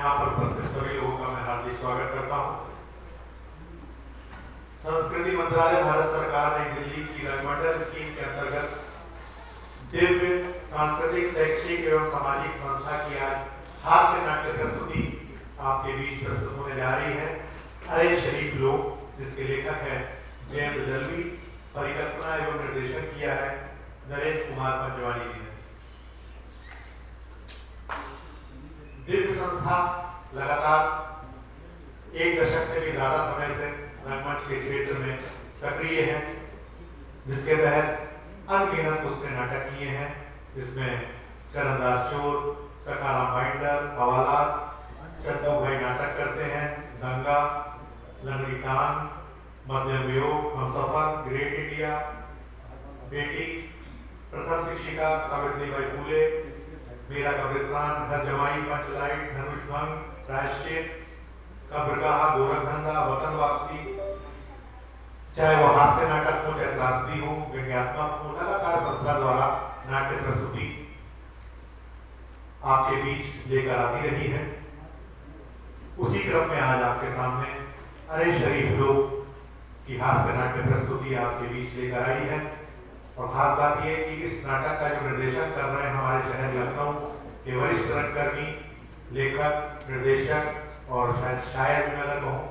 यहाँ पर उपस्थित सभी लोगों का मैं हार्दिक स्वागत करता हूँ। संस्कृति मंत्रालय भारत सरकार ने दिल्ली की रंगमंडल स्कीम के अंतर्गत दिव्य सांस्कृतिक शैक्षिक एवं सामाजिक संस्था की आज हास्य नाट्य प्रस्तुति आपके बीच प्रस्तुत होने जा रही है। अरे शरीफ लोग, जिसके लेखक हैं जयंत दलवी, परिकल्पना एवं निर्देशन किया है नरेश कुमार पंजवानी जी ने। दिव्य संस्था लगातार एक दशक से भी ज्यादा समय से रंगमंच के क्षेत्र में सक्रिय है, जिसके तहत अनगिनत उसने नाटक किए हैं, जिसमें चरणदास चोर, सखाराम बाइंडर, हवालात, चड्डू भाई नाटक करते हैं, दंगा, लंगड़ी टांग, मध्यम वियोग, हमसफर, ग्रेट इंडिया, बेटी, प्रथम शिक्षिका, सावित्री बाई फूले, मेरा कब्रिस्तान, घर जमाई, पंचलाइट, धनुष भंग, प्रायश्चित, कब्रगाह, गोरखधंधा, वतन वापसी, चाहे वो हास्य नाटक हो, चाहे त्रासदी हो, व्यंग्यात्मक हो, लगातार संस्था द्वारा नाट्य प्रस्तुति आपके बीच लेकर आती रही है। उसी क्रम में आज आपके सामने अरे शरीफ लोग की हास्य नाट्य प्रस्तुति आपके बीच लेकर आई है। और खास बात यह कि इस नाटक का जो निर्देशन कर रहे हैं हमारे शहर लखनऊ के वरिष्ठ रंगकर्मी, लेखक, निर्देशक और शायद शायर भी मैं अगर कहूँ,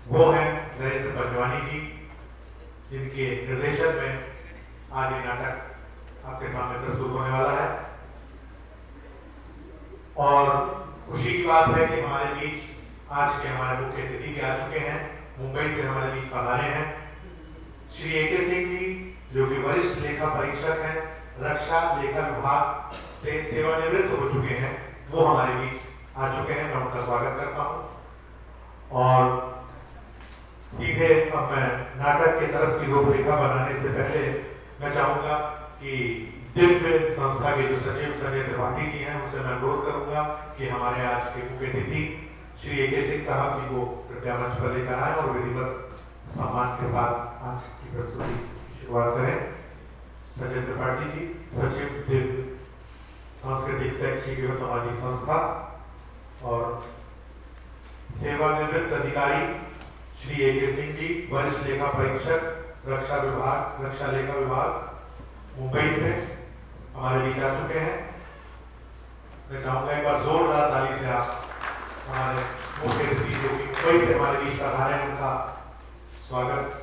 वो है नरेंद्र पंजवानी जी, जिनके निर्देशन में आज ये नाटक आपके सामने प्रस्तुत होने वाला है। और खुशी की बात है कि हमारे बीच आज के हमारे मुख्य अतिथि भी आ चुके हैं। मुंबई से हमारे बीच पधारे हैं श्री ए.के. सिंह जी, जो कि वरिष्ठ लेखा परीक्षक हैं, रक्षा लेखा विभाग से सेवानिवृत्त हो चुके हैं, वो हमारे बीच आ चुके हैं। मैं उनका स्वागत करता हूँ। और सीधे अब मैं नाटक की तरफ की रूपरेखा बनाने से पहले मैं चाहूंगा कि दिव्य संस्था के जो सचिव संजय त्रिपाठी जी हैं, उनसे मैं अनुरोध करूंगा कि हमारे आज के मुख्य अतिथि श्री ए.के. सिंह साहब जी को कृपया मंच पर लेकर आए और विधिवत सम्मान के साथ आज की प्रस्तुति की शुरुआत करें। संजय त्रिपाठी जी, सचिव दिव्य सांस्कृतिक शैक्षिक एवं सामाजिक संस्था, और सेवानिवृत्त अधिकारी श्री ए.के. सिंह जी, वरिष्ठ लेखा परीक्षक, रक्षा लेखा विभाग, मुंबई से हमारे बीच आ चुके हैं। मैं चाहूंगा एक बार जोरदार ताली से आप हमारे मुख्य अतिथि जो कि मुंबई से हमारे बीच पधारे हैं, उनका स्वागत।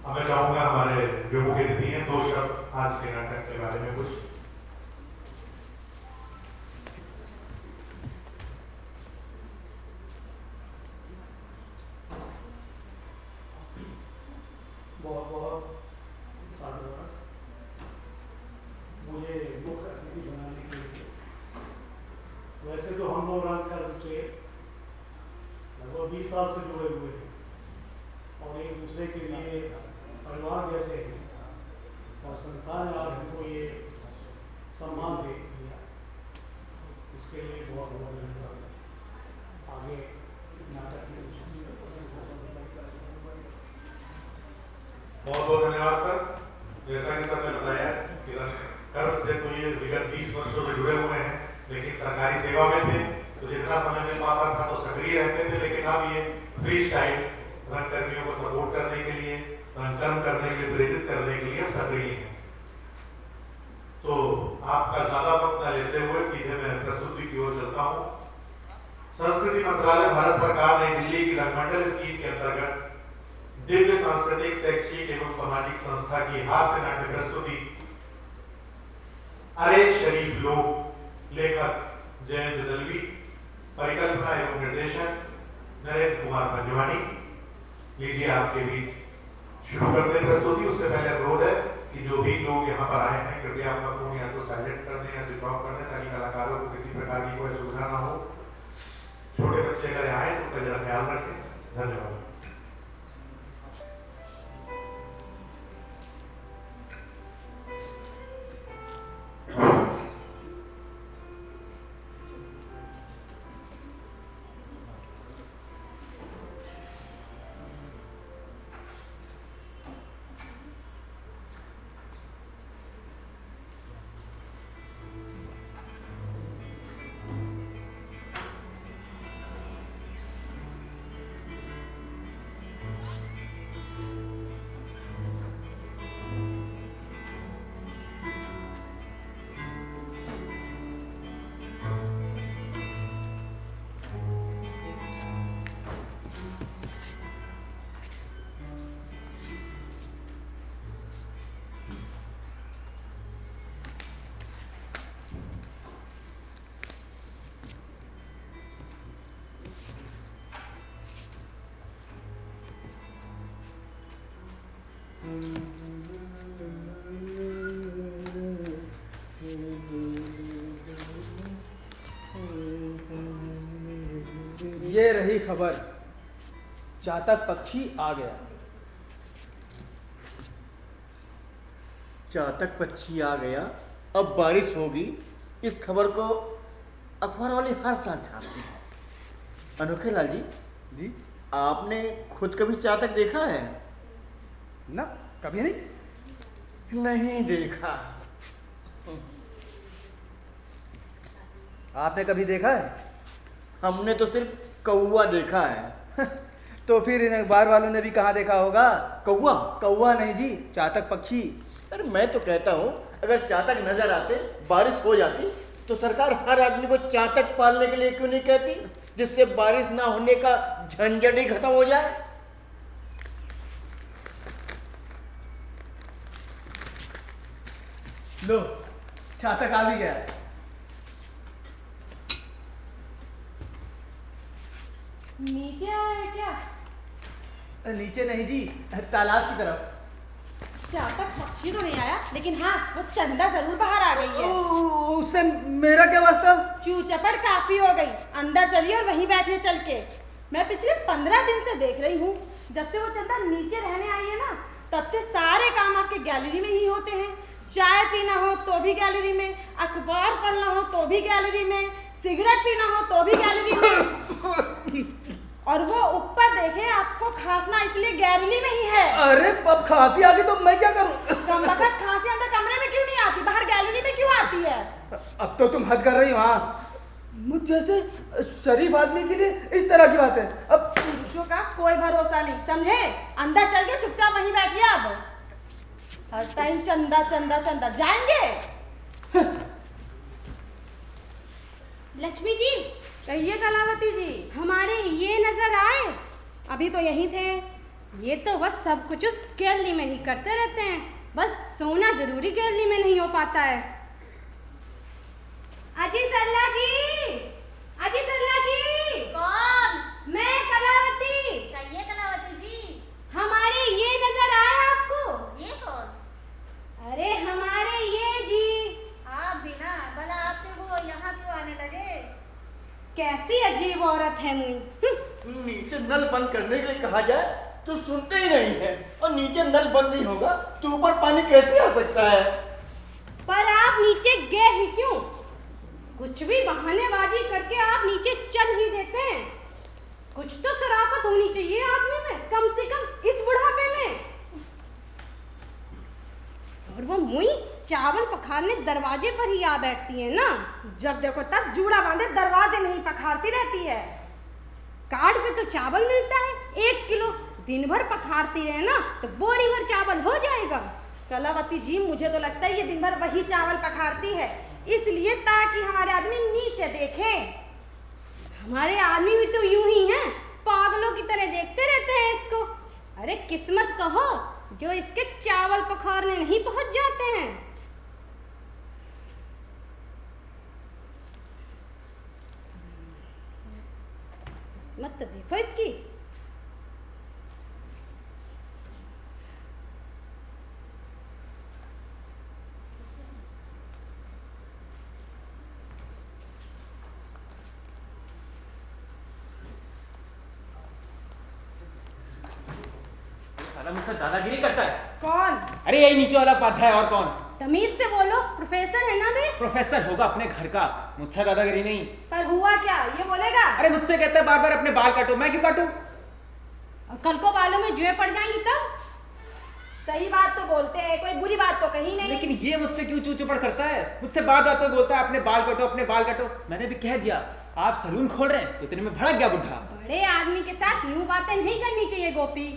मैं चाहूंगा हमारे जो मुख्य अतिथि हैं, 2 शब्द आज के नाटक के बारे में कुछ। बहुत बहुत साधुवाद मुझे मुख्य अतिथि बनाने के लिए। वैसे तो हम लोग रंगकर्म से लगभग 20 साल से जुड़े हुए हैं और एक दूसरे के लिए परिवार जैसे हैं, और संस्था ने आज हमको ये सम्मान दे दिया, इसके लिए बहुत बहुत धन्यवाद। आगे नाटक की बहुत बहुत धन्यवाद सर। जैसा कि सर ने बताया कि रंगकर्म से तो ये विगत 20 वर्षों में जुड़े हुए हैं, लेकिन सरकारी सेवा में थे तो जितना समय मिल पाता था तो सक्रिय रहते थे, लेकिन अब ये फ्री स्टाइल रंगकर्मियों को सपोर्ट करने के लिए, रंगकर्म करने के लिए, प्रेरित करने के लिए सक्रिय हैं। तो आपका ज्यादा वक्त न लेते हुए सीधे मैं प्रस्तुति की ओर चलता हूँ। संस्कृति मंत्रालय भारत सरकार ने दिल्ली की रंगमंडल स्कीम के अंतर्गत दिव्य सांस्कृतिक शैक्षिक एवं सामाजिक संस्था की हास्य नाट्य प्रस्तुति अरे शरीफ लोग, लेखक जयंत दलवी, परिकल्पना एवं निर्देशन नरेंद्र कुमार पंजवानी, लीजिए आपके बीच शुरू करते हैं प्रस्तुति। उससे पहले अनुरोध है कि जो भी लोग यहाँ पर आए हैं, कृपया अपना फोन या तो साइलेंट कर दें या स्विच ऑफ कर दें, ताकि कलाकारों को किसी प्रकार की कोई सुविधा ना हो। छोटे बच्चे अगर आए तो उनका जरा ख्याल रखें। धन्यवाद। ये रही खबर, चातक पक्षी आ गया। चातक पक्षी आ गया, अब बारिश होगी। इस खबर को अखबार वाले हर साल छापते हैं। अनोखे लाल जी, जी आपने खुद कभी चातक देखा है? ना, कभी नहीं। नहीं देखा। आपने कभी देखा है? हमने तो सिर्फ कौवा देखा है। तो फिर इन अखबार वालों ने भी कहाँ देखा होगा? कौवा? कौवा नहीं जी, चातक पक्षी। अरे मैं तो कहता हूँ, अगर चातक नजर आते, बारिश हो जाती, तो सरकार हर आदमी को चातक पालने के लिए क्यों नहीं कहती, जिससे बारिश ना होने का झंझट ही खत्म हो जाए। लो, चातक आ भी गया। नीचे आया है क्या? नीचे नहीं जी, तालाब की तरफ। चातक पक्षी तो नहीं आया, लेकिन हाँ वो चंदा जरूर बाहर आ गई है। उससे मेरा क्या वास्ता? चू चपड़ काफी हो गई, अंदर चलिए और वहीं बैठे चल के। मैं पिछले 15 दिन से देख रही हूँ, जब से वो चंदा नीचे रहने आई है ना, तब से सारे काम आपके गैलरी में ही होते हैं। चाय पीना हो तो भी गैलरी में, अखबार पढ़ना हो तो भी गैलरी में, सिगरेट पीना हो तो भी गैलरी में। और वो ऊपर देखे, आपको खांसना इसलिए गैलरी में ही है। अरे अब खांसी आ गई तो मैं क्या करूं? कमबख्त खांसी अंदर कमरे में क्यों नहीं आती, बाहर गैलरी में क्यों आती है? अब तो तुम हद कर रही हो। हाँ, मुझ जैसे शरीफ आदमी के लिए इस तरह की बात है। अब पुरुषों का कोई भरोसा नहीं, समझे? अंदर चल के चुपचाप वहीं बैठिए। अब हर टाइम चंदा चंदा चंदा, जाएंगे? लक्ष्मी जी, कहिए कलावती जी। हमारे ये नजर आए? अभी तो यहीं थे। ये तो बस सब कुछ उस गैलरी में ही करते रहते हैं, बस सोना जरूरी गैलरी में नहीं हो पाता है। अजी सल्ला जी, अजी सल्ला जी। कौन? मैं कलावती। कहिए कलावती जी। हमारे ये नजर आए आपको? ये कौन? अरे हमारे ये जी। आप भी ना, भला आपके वो यहाँ क्यों आने लगे? कैसी अजीब औरत है मुई। नीचे नल बंद करने के लिए कहा जाए तो सुनते ही नहीं है, और नीचे नल बंद नहीं होगा तो ऊपर पानी कैसे आ सकता है? पर आप नीचे गए ही क्यों? कुछ भी बहानेबाजी करके आप नीचे चल ही देते हैं। कुछ तो शराफत होनी चाहिए आदमी में, कम से कम इस बुढ़ापे में। और वो मुई चावल पखारने दरवाजे पर ही आ बैठती है ना, जब देखो तब जूड़ा बांधे दरवाजे में ही पखारती रहती है। कार्ड पे तो चावल मिलता है 1 किलो, दिन भर पखारती रहे ना तो बोरी भर चावल हो जाएगा। कलावती जी, मुझे तो लगता है ये दिन भर वही चावल पखारती है, इसलिए ताकि हमारे आदमी नीचे देखें। हमारे आदमी भी तो यूं ही हैं, पागलों की तरह देखते रहते हैं इसको। अरे किस्मत कहो जो इसके चावल पखारने नहीं पहुंच जाते हैं। किस्मत तो देखो इसकी। साला मुझसे दादागिरी करता है। कौन? अरे यही नीचे वाला पाथा है, और कौन? तमीज से बोलो, प्रोफेसर है ना मैं। प्रोफेसर होगा अपने घर का, मुझसे दादागिरी नहीं। पर हुआ क्या, ये बोलेगा? अरे मुझसे कहता है बार बार अपने बाल काटो, मैं क्यों काटूं? और कल को बालों में जुएं पड़ जाएंगी तब? सही बात तो बोलते हैं, कोई बुरी बात तो कही नहीं। लेकिन ये मुझसे क्यों चूचुपड़ करता है? मुझसे बात बात पे बोलता है अपने बाल काटो, अपने बाल काटो। मैंने भी कह दिया आप सलून खोल रहे हैं, तो इतने में भड़क गया बुढ़ा। बड़े आदमी के साथ यूं बातें नहीं करनी चाहिए गोपी।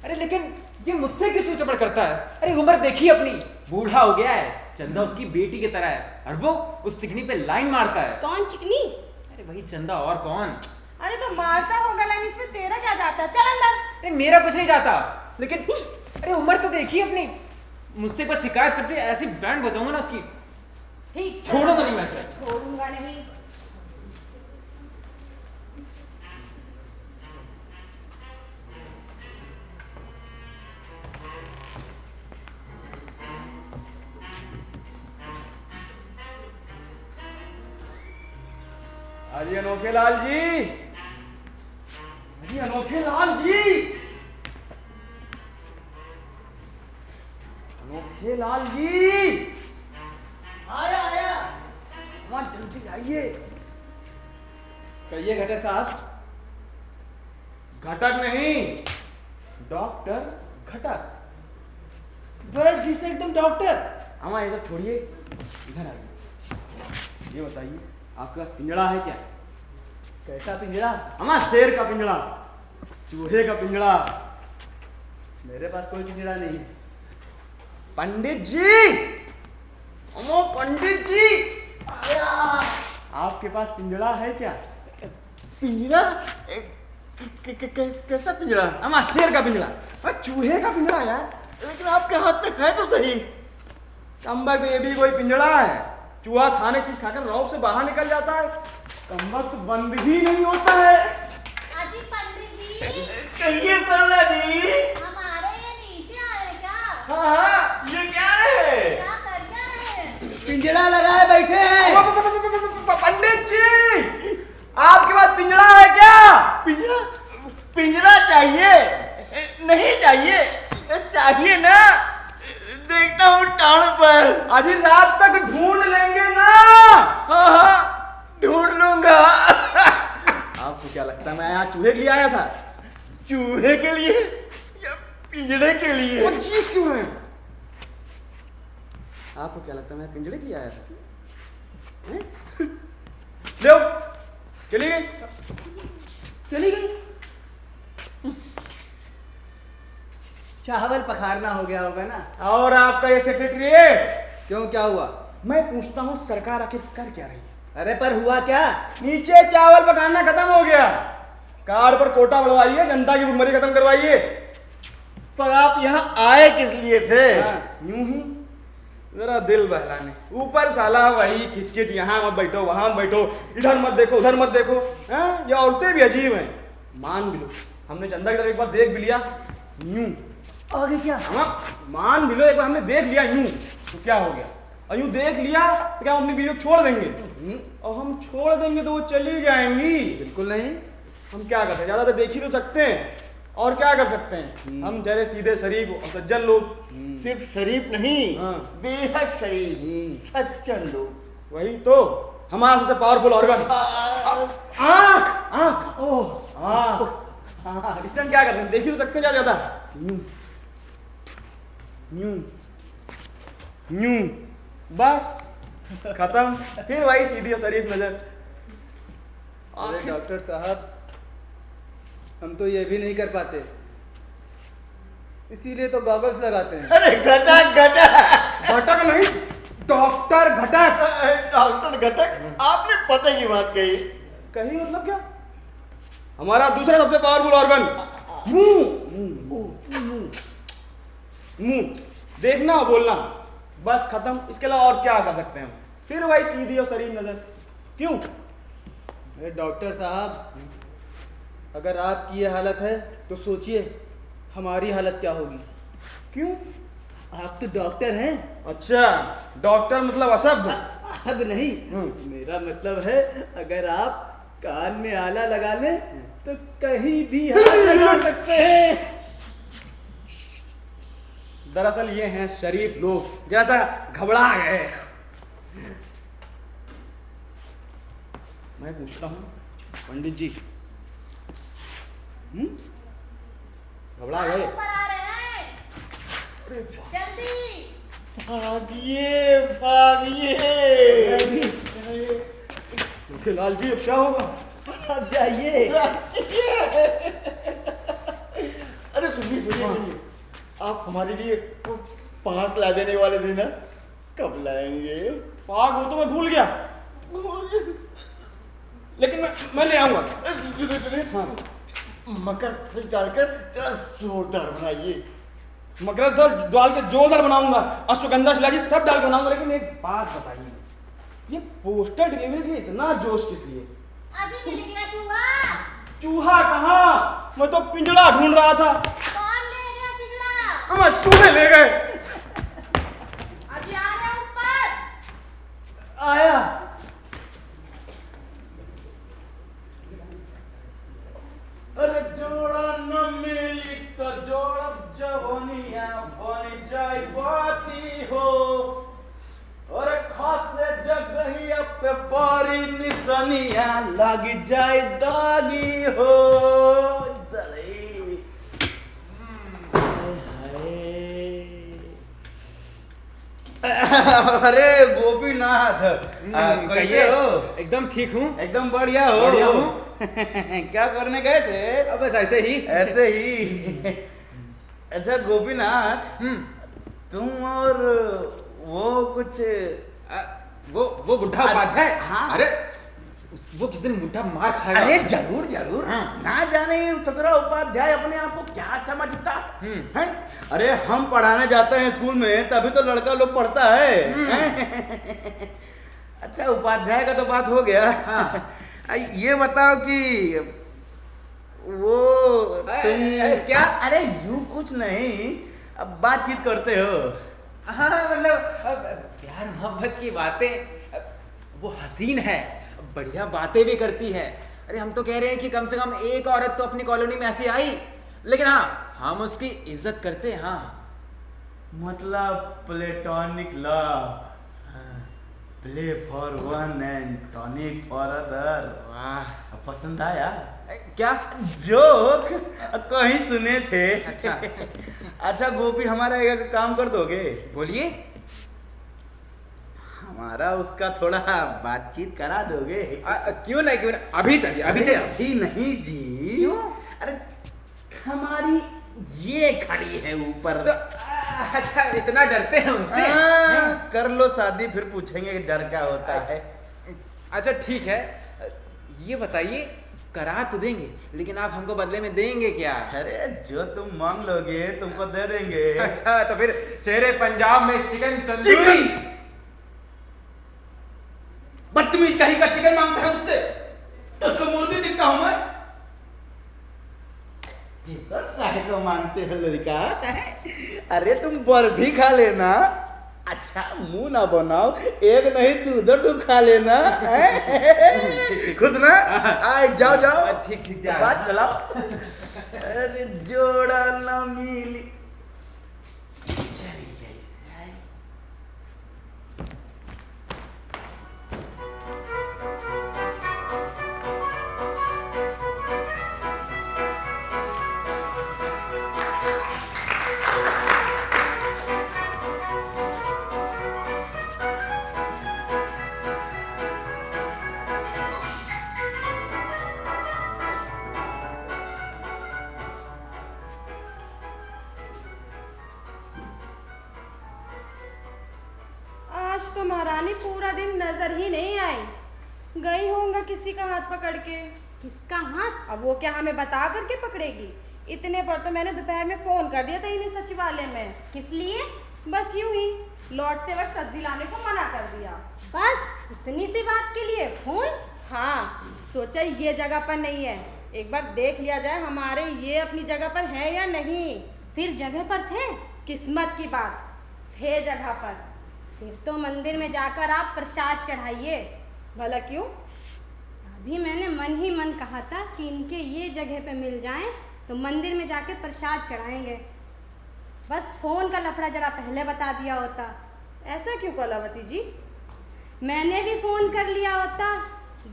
अरे लेकिन ये मुझसे क्यों चूचुपड़ करता है? अरे उम्र देखी अपनी, बूढ़ा हो गया है, चंदा उसकी बेटी की तरह है, और वो उस चिकनी पे लाइन मारता है। कौन चिकनी? अरे वही चंदा, और कौन? अरे तो मारता होगा लाइन, इसमें तेरा क्या जाता है? चल अंदर। अरे मेरा कुछ नहीं जाता, लेकिन अरे उम्र तो देखी अपनी। मुझसे एक बार शिकायत करती है, ऐसी बैंड बजाऊंगा ना उसकी। ठीक, छोड़ो तो नहीं मैं इसे। छोड़ूंगा नहीं। अरे अनोखे लाल जी, अरे अनोखे लाल जी, अनोखे लाल जी, आया आया। वहाँ जल्दी आइए। कहिए घटक साहब। घटक नहीं, डॉक्टर घटक। वह जी से एकदम डॉक्टर। अमा इधर छोड़िए, इधर आइए। ये बताइए आपके पास पिंजड़ा है क्या? कैसा पिंजड़ा? अमा शेर का पिंजड़ा, चूहे का पिंजड़ा। मेरे पास कोई पिंजड़ा नहीं है। पंडित जी, अमो पंडित जी, आया। आपके पास पिंजड़ा है क्या? पिंजरा? कैसा पिंजरा? अमा शेर का पिंजड़ा, चूहे का पिंजड़ा यार। लेकिन आपके हाथ में है तो सही। कम्बक ये भी कोई पिंजड़ा है? चूहा खाने चीज खाकर रौब से बाहर निकल जाता है, कम्बक बंद ही नहीं होता है। अजी पंडित जी, कहिए सरला जी। हमारे ये नीचे आए क्या? हाँ, ये क्या है? क्या कर क्या रहे? पिंजड़ा लगाए बैठे हैं। पंडित जी, आपके पास पिंजड़ा है क्या? पिंजरा? पिंजरा चाहिए? नहीं चाहिए? चाहिए ना, देखता हूँ टाउन पर। अभी रात तक ढूंढ लेंगे ना। हाँ हाँ, ढूंढ लूंगा। आपको क्या लगता है मैं यहाँ चूहे के लिए आया था? चूहे के लिए या पिंजरे के लिए? वो चीख क्यों रहे हैं? आपको क्या लगता है मैं पिंजरे के लिए आया था? लो, चली गई। चली गई। चावल पखारना हो गया होगा ना। और आपका ये सेक्रेटरीट? क्यों, क्या हुआ? मैं पूछता हूँ सरकार आखिर कर क्या रही है? अरे पर हुआ क्या? नीचे चावल पकाना खत्म हो गया, कार्ड पर कोटा बढ़वाइए, जनता की भुखमरी खत्म करवाइए। पर आप यहाँ आए किस लिए थे? यूं ही जरा दिल बहलाने। ऊपर साला वही खिचखिच, यहाँ मत बैठो, वहां मत बैठो, इधर मत देखो, उधर मत देखो। हाँ, ये औरतें भी अजीब हैं। मान भी लो, हमने चंदा की तरफ एक बार देख भी लिया, यूं आगे क्या? हाँ, मान भी लो एक बार हमने देख लिया यूं, तो क्या हो गया? और यूं देख लिया तो क्या हम अपनी बीवी को छोड़ देंगे? और हम छोड़ देंगे तो वो चली जाएंगी। बिल्कुल नहीं। हम क्या करते हैं, ज्यादा तो देख ही तो सकते हैं, और क्या कर सकते हैं? हम जरे सीधे शरीफ और सज्जन लोग। सिर्फ शरीफ नहीं, हाँ। बेहद शरीफ, सज्जन लोग। वही तो हमारा सबसे पावरफुल ऑर्गन आँख। आँख, ओह, आँख। इससे हम क्या करते हैं, देख ही तो सकते हैं ज्यादा। यूं यूं यूं, बस खत्म। फिर वही सीधी और शरीफ नजर। अरे डॉक्टर साहब, हम तो ये भी नहीं कर पाते, इसीलिए तो गॉगल्स लगाते हैं। अरे घटक घटक। घटक नहीं, डॉक्टर घटक। डॉक्टर घटक, आपने पते की बात कही। कहीं मतलब क्या? हमारा दूसरा सबसे पावरफुल ऑर्गन मुंह। मुंह देखना और बोलना, बस खत्म। इसके अलावा और क्या कर सकते हैं हम? फिर वही सीधी और शरीफ नजर। क्यों? अरे डॉक्टर साहब, अगर आपकी ये हालत है तो सोचिए हमारी हालत क्या होगी। क्यों? आप तो डॉक्टर हैं। अच्छा, डॉक्टर मतलब असभ्य? सब नहीं, मेरा मतलब है अगर आप कान में आला लगा लें तो कहीं भी हाथ लगा सकते हैं। दरअसल ये हैं शरीफ लोग, जैसा घबरा गए। मैं पूछता हूँ पंडित जी, घबरा गए? ऊपर आ रहे हैं, जल्दी। भागिए भागिए। लाल जी, अब क्या होगा? आप जाइए। अरे सुनिए सुनिए, आप हमारे लिए वो पाक ला देने वाले थे ना, कब लाएंगे? पाक वो तो मैं भूल गया, लेकिन मैं ले आऊंगा। सुनिए सुनिए, हाँ, मकर फंस डालकर जरा जोरदार बनाइए। मकर डाल के जोरदार बनाऊंगा, अश्वगंधा शिलाजी सब डाल के बनाऊंगा। लेकिन एक बात बताइए, ये पोस्टर डिलीवरी के लिए इतना जोश किस लिए? अजी मिल गया चूहा। चूहा कहाँ? मैं तो पिंजड़ा ढूंढ रहा था। कौन ले गया पिंजड़ा? चूहे ले गए। अजी आ रहे हैं ऊपर। आया। बाती हो और खास जगह पे बारी निशानिया लग जाए दागी हो। अरे गोपीनाथ कैसे हो? एकदम ठीक हूँ। एकदम बढ़िया हो। बढ़िया हूँ। क्या करने गए थे? अब बस ऐसे ही। ऐसे ही। अच्छा गोपीनाथ, तुम और वो कुछ वो बुढ़ा उपाध्याय। हाँ। अरे वो किस दिन बुढ़ा मार खाएगा। अरे जरूर जरूर। हाँ। ना जाने ससुरा उपाध्याय अपने आप को क्या समझता है? अरे हम पढ़ाने जाते हैं स्कूल में तभी तो लड़का लोग पढ़ता है। हैं? अच्छा उपाध्याय का तो बात हो गया। हाँ। ये बताओ कि वो तुम क्या? अरे यूं कुछ नहीं, अब बातचीत करते हो। हाँ मतलब प्यार मोहब्बत की बातें। वो हसीन है, बढ़िया बातें भी करती है। अरे हम तो कह रहे हैं कि कम से कम एक औरत तो अपनी कॉलोनी में ऐसी आई, लेकिन हाँ हम उसकी इज्जत करते हैं। हाँ मतलब platonic love, play for one and tonic for other. वाह, पसंद आया? क्या जोक कहीं सुने थे। अच्छा। अच्छा गोपी, हमारा एक काम कर दोगे? बोलिए। हमारा उसका थोड़ा बातचीत करा दोगे? क्यों नहीं, क्यों नहीं, अभी चलिए, अभी चलिए। अभी नहीं जी। क्यों? अरे हमारी ये खड़ी है ऊपर तो अच्छा इतना डरते हैं उनसे? कर लो शादी, फिर पूछेंगे कि डर क्या होता है। अच्छा ठीक है, ये बताइए, करा तो देंगे लेकिन आप हमको बदले में देंगे क्या? अरे जो तुम मांग लोगे तुमको दे देंगे। अच्छा तो फिर शेरे पंजाब में चिकन तंदूरी। बदतमीज कहीं का चिकन मांगता है मुझसे, उसको मुर्गी दिखता हूं मैं। चिकन काहे को मांगते हो लड़का? अरे तुम बर्फी खा लेना। अच्छा मुंह ना बनाओ, एक नहीं दो खा लेना। खुद ना आए, जाओ जाओ। ठीक ठीक जा। बात चलाओ। अरे जोड़ा ना मिली। चली गई। आज तो महारानी पूरा दिन नजर ही नहीं आई। गई होंगे किसी का हाथ पकड़ के। किसका हाथ? अब वो क्या हमें बता करके पकड़ेगी? इतने पर तो मैंने दोपहर में फोन कर दिया था इन्हीं सचिवालय में। किस लिए? बस यूं ही, लौटते वक्त सब्जी लाने को मना कर दिया। बस इतनी सी बात के लिए फोन? हाँ, सोचा ये जगह पर नहीं है, एक बार देख लिया जाए हमारे ये अपनी जगह पर है या नहीं। फिर जगह पर थे? किस्मत की बात, थे जगह पर। फिर तो मंदिर में जाकर आप प्रसाद चढ़ाइए। भला क्यों? अभी मैंने मन ही मन कहा था कि इनके ये जगह पे मिल जाएं तो मंदिर में जाके प्रसाद चढ़ाएंगे। बस फोन का लफड़ा जरा पहले बता दिया होता। ऐसा क्यों कलावती जी? मैंने भी फोन कर लिया होता,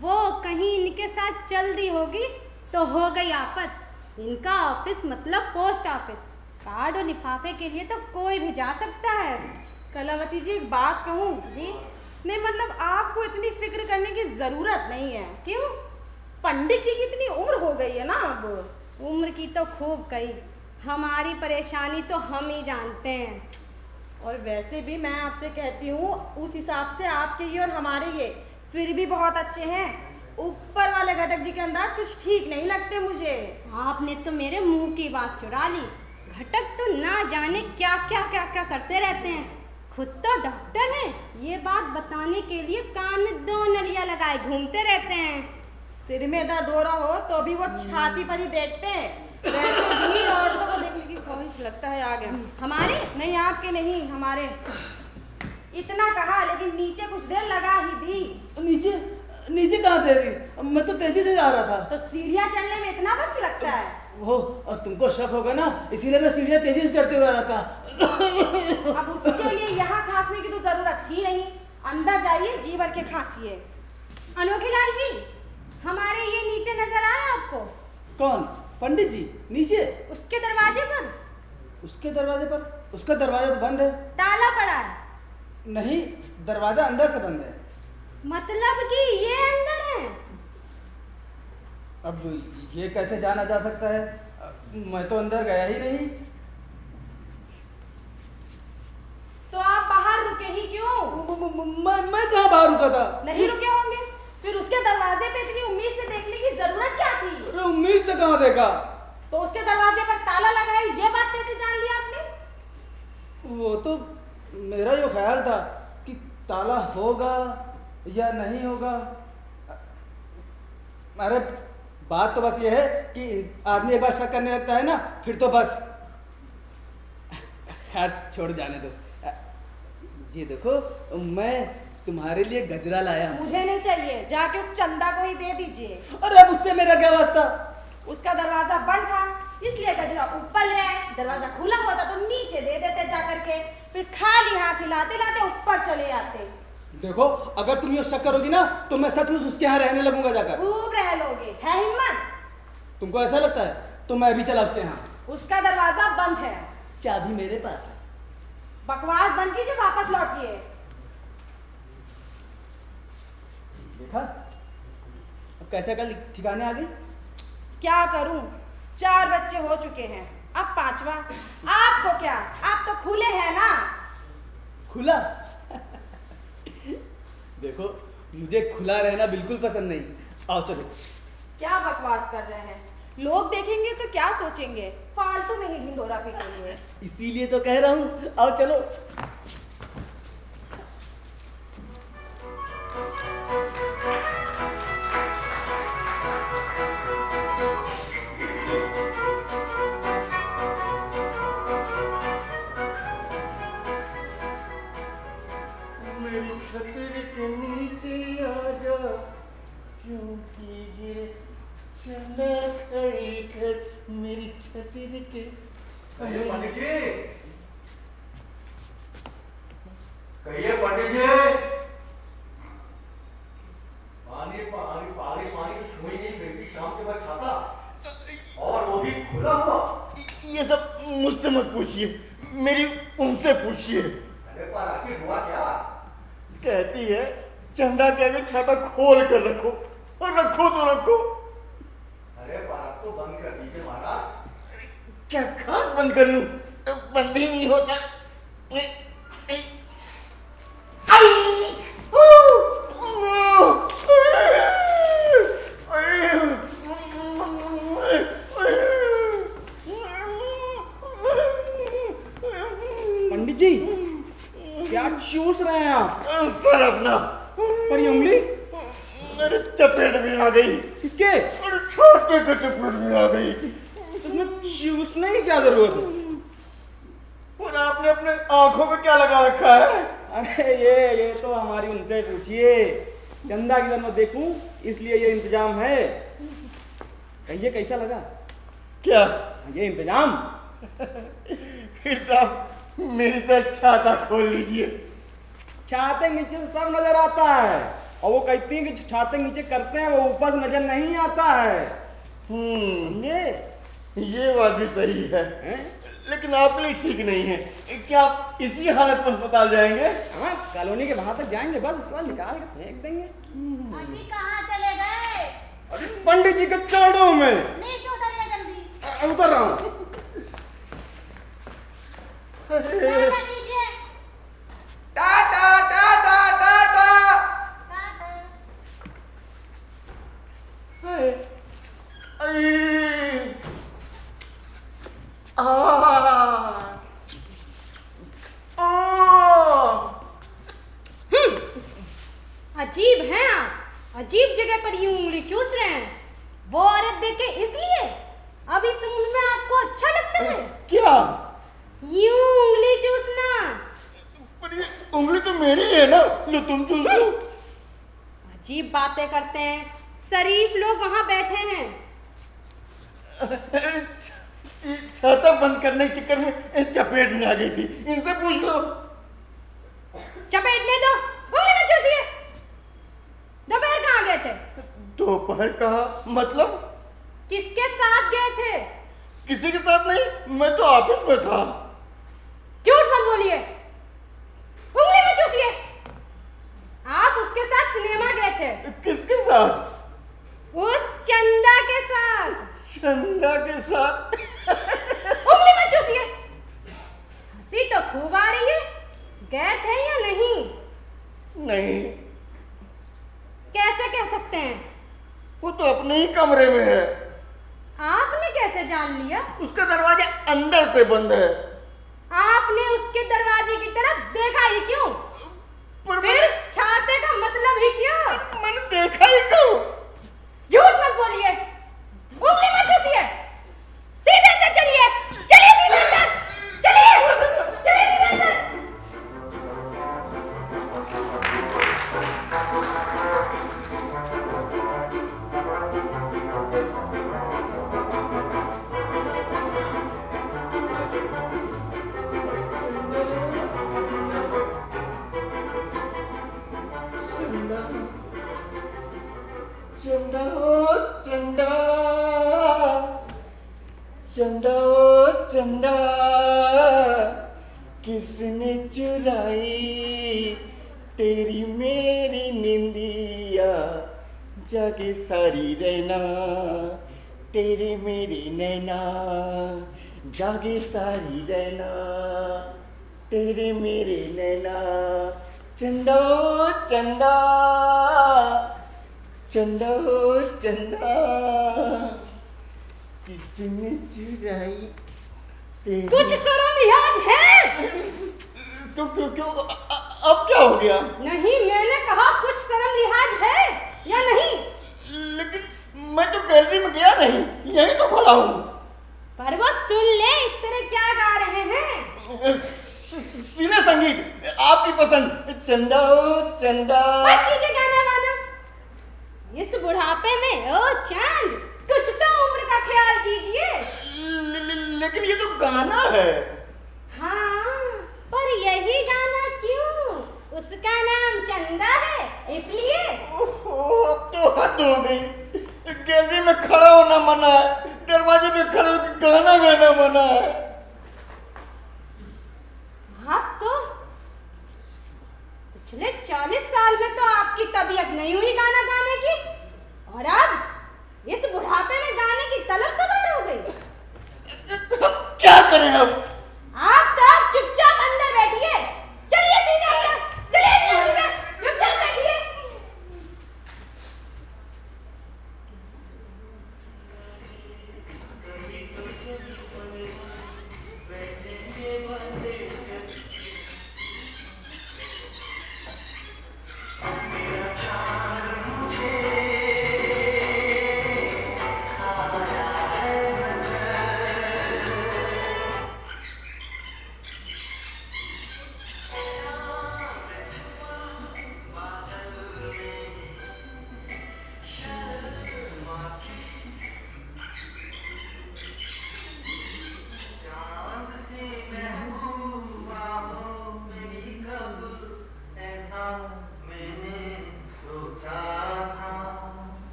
वो कहीं इनके साथ चल दी होगी तो हो गई आफत। इनका ऑफिस मतलब पोस्ट ऑफिस, कार्ड और लिफाफे के लिए तो कोई भी जा सकता है। कलावती जी एक बात कहूँ जी? नहीं, मतलब आपको इतनी फिक्र करने की जरूरत नहीं है। क्यों? पंडित जी की इतनी उम्र हो गई है ना अब। उम्र की तो खूब कही, हमारी परेशानी तो हम ही जानते हैं। और वैसे भी मैं आपसे कहती हूँ, उस हिसाब से आपके ये और हमारे ये फिर भी बहुत अच्छे हैं। ऊपर वाले घटक जी के अंदाज कुछ ठीक नहीं लगते मुझे। आपने तो मेरे मुंह की बात चुरा ली। घटक तो ना जाने क्या क्या करते रहते हैं, खुद तो डॉक्टर हैं, ये बात बताने के लिए कान में 2 नलियां लगाए घूमते रहते हैं। सिर में दर्द हो रहा हो तो भी वो छाती पर ही देखते हैं। वैसे भी औरतों को देखने की ख्वाहिश लगता है आ गया। हमारे? नहीं आपके नहीं, हमारे। इतना कहा लेकिन नीचे कुछ देर लगा ही दी। नीचे कहाँ थे अभी? मैं तो तेजी से जा रहा था। तो सीढ़ियाँ चलने में इतना वक्त लगता है? वो तुमको शक होगा ना, इसीलिए मैं सीढ़ियाँ तेजी से चढ़ते हुए आ रहा था। अब उसके लिए यहाँ खांसने की तो जरूरत थी नहीं। अंदर जाइए, जी भर के खांसिए। अनोखे लाल जी, हमारे ये नीचे नजर आए आपको? कौन? पंडित जी नीचे? उसके दरवाजे पर। उसके दरवाजे पर? उसका दरवाजा तो बंद है। ताला पड़ा है। नहीं, दरवाजा अंदर से बंद है। मतलब कि ये अंदर है? अब ये कैसे जाना जा सकता है? मैं तो अंदर गया ही नहीं। तो आप बाहर रुके ही क्यों? मैं कहाँ बाहर रुका था? नहीं रुके होंगे, फिर उसके दरवाजे पे इतनी उम्मीद से देखने की जरूरत क्या थी? अरे उम्मीद से कहाँ देखा? तो उसके दरवाजे पर ताला लगा है, ये बात कैसे जान लिया आपने? वो तो मेरा जो ख्याल था कि ताला होगा या नहीं होगा। अरे बात तो बस ये है कि आदमी एक बार शक करने लगता है ना, फिर तो बस। खैर छोड़, जाने दो। ये देखो, मैं तुम्हारे लिए गजरा लाया हूं। मुझे नहीं चाहिए, जाके उस चंदा को ही दे दीजिए। अरे अब उससे मेरा क्या वास्ता? उसका दरवाजा बंद था, इसलिए गजरा ऊपर ले आए। दरवाजा खुला हुआ था तो नीचे दे देते जा करके, फिर खाली हाथ हिलाते लाते ऊपर चले आते। देखो, अगर तुम ये शक करोगी ना तो मैं सचमुच उसके यहाँ रहने लगूंगा जाकर। खूब रह लोगे, है हिम्मत? तुमको ऐसा लगता है? तो मैं भी चला उसके यहाँ। उसका दरवाजा बंद है। चाबी मेरे पास है। बकवास बंद कीजिए, वापस लौटिए। देखा, अब कैसे कर ठिकाने आ गई? क्या करूं, 4 बच्चे हो चुके हैं, अब 5वां। आपको क्या, आप तो खुले हैं ना। खुला? देखो, मुझे खुला रहना बिल्कुल पसंद नहीं। आओ चलो। क्या बकवास कर रहे हैं? लोग देखेंगे तो क्या सोचेंगे? फालतू में ही ढिंडोरा पीटेंगे। इसीलिए तो कह रहा हूँ, आओ चलो। मेरी छतरी के नीचे आ जा, क्योंकि गिरे चना खड़ी कर मेरी छतरी के। पंडित जी, कहिए पंडित जी। पानी पानी पानी पानी तो छुई नहीं, फिर भी शाम के बाद छाता, और वो भी खुला हुआ। ये सब मुझसे मत पूछिए, मेरी उनसे पूछिए। अरे पर आखिर हुआ क्या? कहती है चंदा के आगे छाता खोल कर रखो, और रखो तो रखो। अरे पर आप तो बंद कर दीजिए महाराज। क्या खाट बंद कर लूं? बंद ही नहीं होता। पंडित जी, क्या चूस रहे हैं आप? सर अपना, पर ये उंगली मेरे चपेट में आ गई। किसके? और छोटे के चपेट में आ गई। उसमें चूसने की क्या जरूरत है? और आपने अपने आंखों में क्या लगा रखा है? अरे ये तो हमारी उनसे पूछिए। चंदा की मैं देखूं, इसलिए ये इंतजाम है। कहिए कैसा लगा? क्या? ये इंतजाम? फिर तो आप मेरी तरह छाता खोल लीजिए। छाते के नीचे से सब नजर आता है, और वो कहती है कि छाते के नीचे करते हैं, वो ऊपर से नजर नहीं आता है। ये बात भी सही है, लेकिन आपके लिए ठीक नहीं है। क्या आप इसी हालत पर अस्पताल जाएंगे? हाँ, कॉलोनी के वहां तक जाएंगे, बस उसके बाद निकाल के फेंक देंगे। अजी कहाँ चले गए? अरे पंडित जी के चरणों में। नीचे उतरिए जल्दी। उतर रहा हूँ। टाटा कीजिए। टाटा टाटा टाटा। टाटा। अजीब हैं आप, अजीब जगह पर यूं उंगली चूस रहे हैं। वो औरत देखे इसलिए? अब इस उम्र में आपको अच्छा लगता है क्या? यूं उंगली चूसना? पर ये उंगली तो मेरी है ना, लो तुम चूस लो। अजीब बातें करते हैं, शरीफ लोग वहां बैठे हैं। छाता बंद करने के चक्कर में चपेट में आ गई थी। इनसे पूछ लो। चपेटने दो, उंगली में चूसिए। दोपहर कहाँ गए थे? दोपहर कहाँ मतलब? किसके साथ गए थे? किसी के साथ नहीं, मैं तो ऑफिस में था। झूठ मत बोलिए, उंगली में चूसिए। आप उसके साथ सिनेमा गए थे। किसके साथ? उस चंदा के साथ। चंदा के साथ? उंगली में चूसिए। हंसी तो खूब आ रही है, गए थे या नहीं? नहीं। कैसे कह सकते हैं? वो तो अपने ही कमरे में है। आपने कैसे जान लिया? उसका दरवाजा अंदर से बंद है। आपने उसके दरवाजे की तरफ देखा ही क्यों? पर फिर छाते का मतलब ही क्या? मैंने देखा ही क्यों? झूठ मत बोलिए, उंगली मत चूसिए। सीधे अंदर चलिए, चलिए सीधे अंदर, चलिए, चलिए सीधे अंदर। चंदा, चंदा, चंदा, चंदा, चंदा, किसने चुराई तेरी मेरी निंदिया, जागे सारी रहना तेरे मेरी नैना, जागे सारी रहना तेरे मेरे नैना। चंदा, चंदा, चंदा, चंदा, किसने चुराई तेरी। कुछ शर्म लिहाज है? क्यों क्यों क्यों अब क्या हो गया? नहीं, मैंने कहा कुछ शर्म लिहाज है या नहीं? लेकिन मैं तो गैलरी में गया नहीं, यहीं तो खड़ा हूँ। पर वो सुन ले, इस तरह क्या गा रहे हैं? सीने संगीत, आपकी पसंद। चंदा, चंदा। बस कीजिए गाना गाना। इस बुढ़ापे में ओ चांद, कुछ तो उम्र का ख्याल कीजिए। लेकिन ये तो गाना है। हाँ, पर यही गाना क्यों? उसका नाम चंदा है, इसलिए। ओहो, अब तो हद हो गई। गैलरी में खड़ा होना मना है, दरवाजे पे खड़े होकर गाना गाना मना है। हाँ तो पिछले 40 साल में तो आपकी तबीयत नहीं हुई गाना गाने की, और अब इस बुढ़ापे में गाने की तलब सवार हो गई। हम क्या करें अब? आप तो चुपचाप अंदर बैठिए। चलिए सीधे अंदर, चलिए अंदर, चुपचाप बैठिए।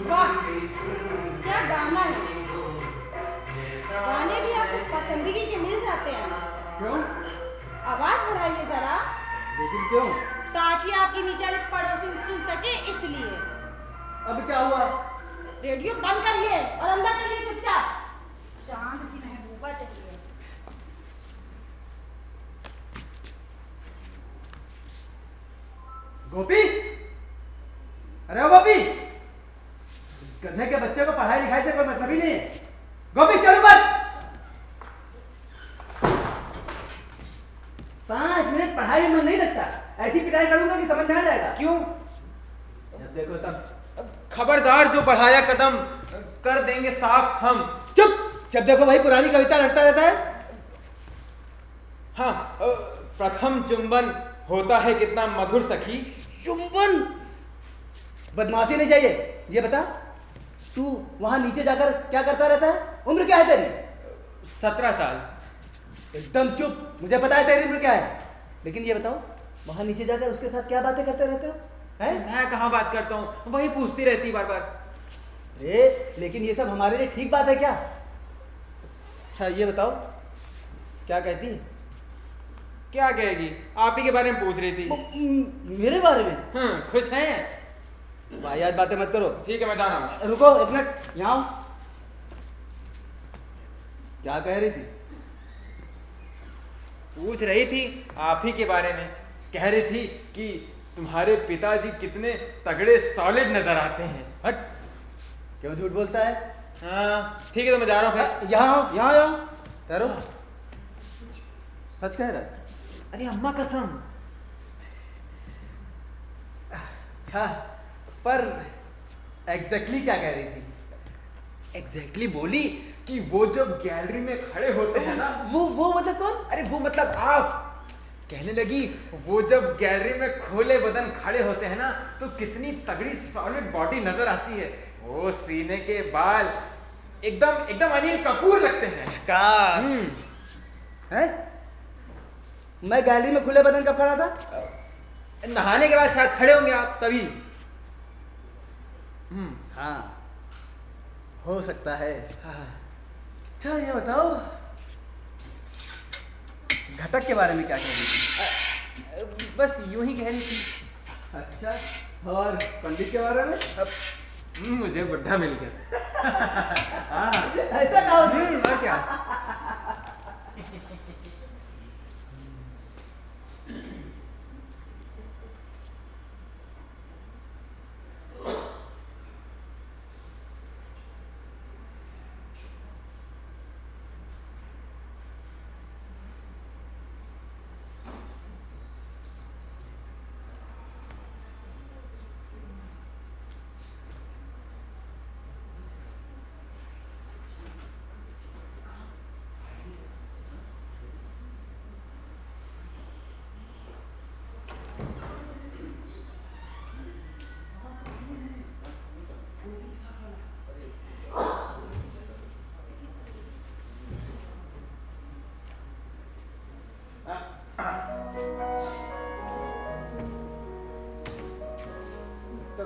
वाह, क्या गाना है। गाने भी आपको पसंदगी के मिल जाते हैं। क्यों? आवाज बढ़ाइए जरा, लेकिन क्यों? ताकि आपके नीचे वाले पड़ोसी सुन सके, इसलिए। अब क्या हुआ? रेडियो बंद करिए और अंदर चलिए चुपचाप। शांत सी महबूबा चलिए। गोपी, अरे ओ गोपी, गधे के बच्चे को पढ़ाई लिखाई से कोई मतलब ही नहीं है। गोपी चलो मत। 5 मिनट पढ़ाई में मन नहीं लगता, ऐसी पिटाई करूंगा कि समझ में आ जाएगा। क्यों? जब देखो तब। खबरदार, जो बढ़ाया कदम कर देंगे साफ हम। चुप। जब देखो भाई पुरानी कविता रटता रहता है। हाँ, प्रथम चुंबन होता है कितना मधुर सखी। चुंबन? बदमाशी नहीं चाहिए। ये बता, तू वहां नीचे जाकर क्या करता रहता है? उम्र क्या है तेरी? 17 साल। एकदम चुप। मुझे पता है तेरी उम्र क्या है, लेकिन ये बताओ, वहां नीचे जाकर उसके साथ क्या बातें करते रहते हो? हैं? मैं कहाँ बात करता हूँ, वही पूछती रहती बार बार। लेकिन ये सब हमारे लिए ठीक बात है क्या? अच्छा ये बताओ, क्या कहती है? क्या कहेगी? आप ही के बारे में पूछ रही थी। मेरे बारे में? खुश हैं? वाहियात बातें मत करो। ठीक है, मैं जा रहा हूँ। रुको एक मिनट, यहाँ आओ। क्या कह रही थी? पूछ रही थी आप ही के बारे में। कह रही थी कि तुम्हारे पिताजी कितने तगड़े सॉलिड नजर आते हैं। हट, क्यों झूठ बोलता है? हाँ ठीक है, तो मैं जा रहा हूँ फिर। यहाँ आओ, यहाँ आओ। ठहरो, सच कह रहा है? अरे अम्मा कसम। अच्छा, पर एग्जैक्टली क्या कह रही थी? एग्जैक्टली बोली कि वो जब गैलरी में खड़े होते हैं ना, वो मतलब कौन? अरे वो मतलब आप। कहने लगी वो जब गैलरी में खोले बदन खड़े होते हैं ना, तो कितनी तगड़ी सॉलिड बॉडी नजर आती है। वो सीने के बाल एकदम एकदम अनिल कपूर लगते हैं। झकास। हैं? मैं गैलरी में खुले बदन कब खड़ा था? नहाने के बाद शायद खड़े होंगे आप, तभी। हाँ, हो सकता है। हाँ। अच्छा ये बताओ, घटक के बारे में क्या कह रही थी? बस यूं ही कह रही थी। अच्छा, और पंडित के बारे में? मुझे बुढ़ा मिल गया। हाँ। ऐसा कहो। और क्या।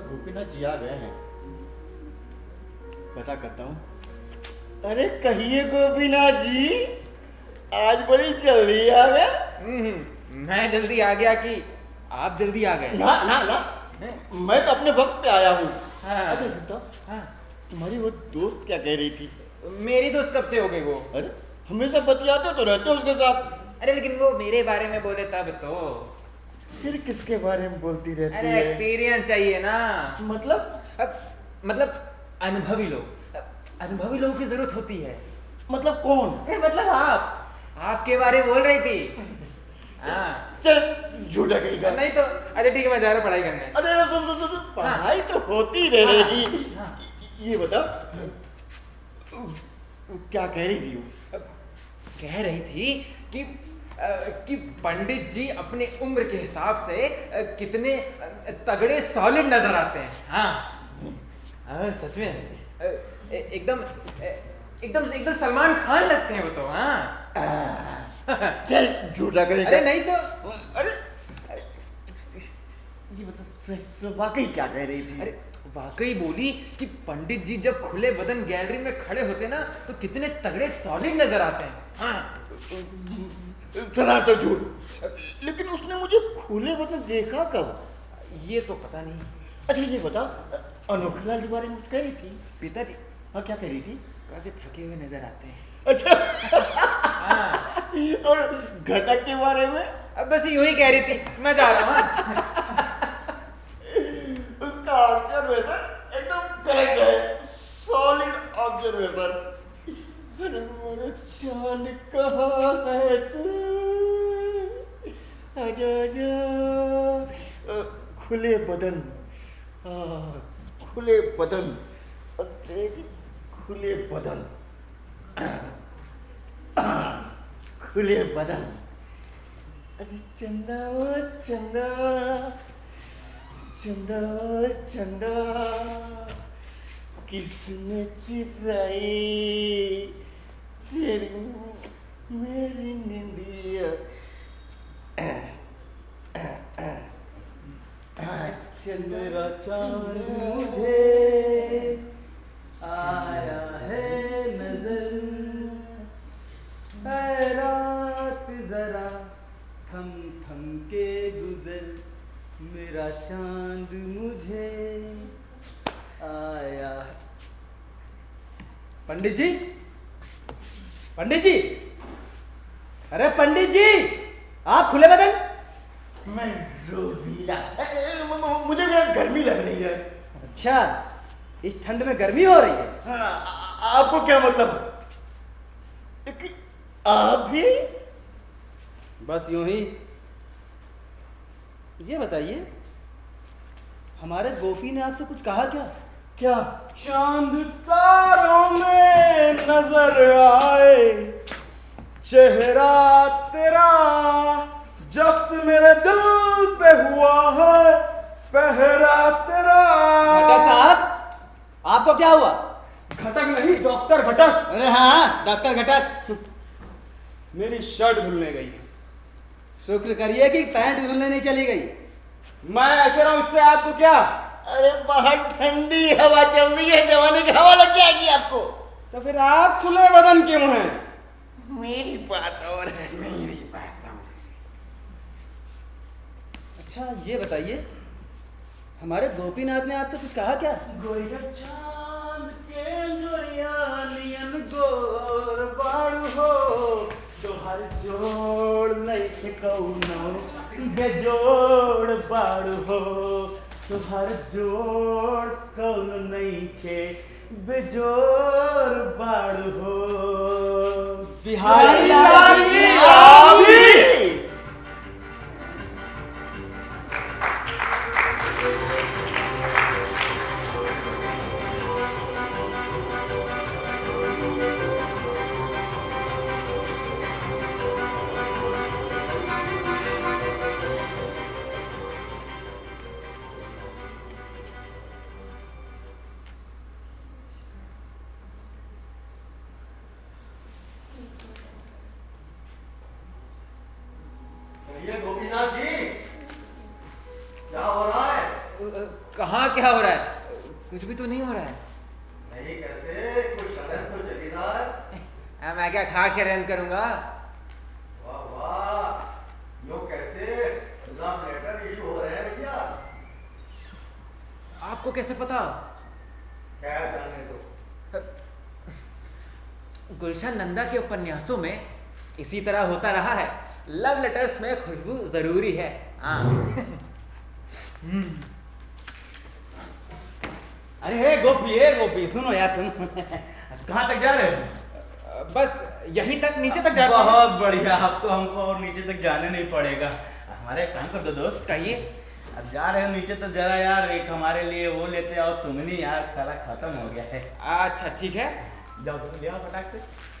गोपीनाथ जी आ गए हैं। पता करता हूँ। अरे कहिए गोपीनाथ जी, आज बड़ी जल्दी आ गए। मैं जल्दी आ गया कि आप जल्दी आ गए? ना ना ना, मैं तो अपने वक्त पे आया हूँ। हाँ। अच्छा बताओ, हाँ। तुम्हारी वो दोस्त क्या कह रही थी? मेरी दोस्त कब से हो गई वो? अरे हमेशा बतियाते तो रहते हो उसके साथ। अरे लेकिन वो मेरे बारे में बोले तब तो। फिर किसके बारे में बोलती रहती अरे है? एक्सपीरियंस चाहिए ना। मतलब अनुभवी लोग, अनुभवी लोगों की जरूरत होती है। मतलब कौन? मतलब आपके बारे में बोल रही थी। हाँ। चल झूठा कहीं का। नहीं तो अच्छा ठीक है, मैं जा रहा पढ़ाई करने। अरे सुन, पढ़ाई तो होती रहेगी। ये बता, क्या कह रही थी वो? कह रही थी कि पंडित जी अपने उम्र के हिसाब से कितने तगड़े सॉलिड नजर आते हैं। हाँ सच में एकदम एकदम एकदम सलमान खान लगते हैं वो तो। हाँ चल झूठा कहीं का। अरे नहीं तो। अरे ये बता, वाकई क्या कह रही थी? अरे वाकई बोली कि पंडित जी जब खुले बदन गैलरी में खड़े होते ना, तो कितने तगड़े सॉलिड नजर आते हैं। हाँ सरासर झूठ। लेकिन उसने मुझे खुले बदन देखा कब? ये तो पता नहीं। अच्छा ये बता, अनोखे लाल के बारे में कह रही थी? पिताजी? हाँ क्या कह रही थी? काफी थके हुए नजर आते हैं। अच्छा हाँ। और घटक के बारे में? अब बस यूं ही कह रही थी, मैं जा रहा हूँ। उसका ऑब्जर्वेशन एकदम करेक्ट है, सॉलिड ऑब्जर्वेशन। अरे मेरे जान कहाँ है तू? आजा आजा खुले बदन खुले बदन और तेरे खुले बदन खुले बदन। अरे चंदा ओ चंदा चंदा ओ चंदा किसने चिराई तेरी मेरी निंदिया। तेरा चांद मुझे आया है नजर, ऐ रात जरा थम थम के गुजर, मेरा चांद मुझे आया। पंडित जी, पंडित जी, अरे पंडित जी, आप खुले बदन। मैं रोबीला, मुझे भी गर्मी लग रही है। अच्छा, इस ठंड में गर्मी हो रही है? हाँ, आपको क्या मतलब? लेकिन आप भी बस यूं ही। ये बताइए, हमारे गोपी ने आपसे कुछ कहा क्या? क्या? चांद तारों में नजर आए चेहरा तेरा, जब से मेरे दिल पे हुआ है पहरा तेरा। घटक साहब, आपको क्या हुआ? घटक नहीं, डॉक्टर घटक। अरे हाँ, डॉक्टर घटक। मेरी शर्ट धुलने गई है। शुक्र करिए कि पैंट धुलने नहीं चली गई। मैं ऐसे रहूं, इससे आपको क्या? अरे बाहर ठंडी हवा चल रही है, जवानी की हवा लग जाएगी आपको। तो फिर आप खुले बदन क्यों हैं? मेरी बात और है, मेरी बात और। अच्छा ये बताइए, हमारे गोपीनाथ ने आपसे कुछ कहा क्या? गोरिया चांद के गोरियानियन गोर बाड़ू हो, तोहार जोड़ नहीं कौनो बेजोड़ बाड़ू हो, तोहार जोड़ कौनो नहीं के बेजोड़ बाड़ू हो। बिहारी लाल की आवी। गोपीनाथ जी, क्या हो रहा है? कहाँ क्या हो रहा है? कुछ भी तो नहीं हो रहा है। नहीं कैसे? कुछ षड्यंत्र तो चल ही रहा है। मैं क्या खाक षड्यंत्र करूंगा? वाह वाह, यो कैसे? लव लेटर इशू हो रहे हैं भैया। आपको कैसे पता? क्या जाने दो। गुलशन नंदा के उपन्यासों में इसी तरह होता रहा है। लव लेटर्स में खुशबू जरूरी है। हाँ। अरे हे गोपी सुनो यार, सुनो। कहाँ तक जा रहे हो? बस यहीं तक, नीचे तक जा रहा हूं। बहुत बढ़िया, अब तो हमको और नीचे तक जाने नहीं पड़ेगा। हमारे काम कर दो दोस्त। कहिए। अब जा रहे हो नीचे तो जरा यार एक हमारे लिए वो लेते आओ, सुमनी यार साला खत्म हो गया है। अच्छा ठीक है। जाओ तो ले आओ फटाक से।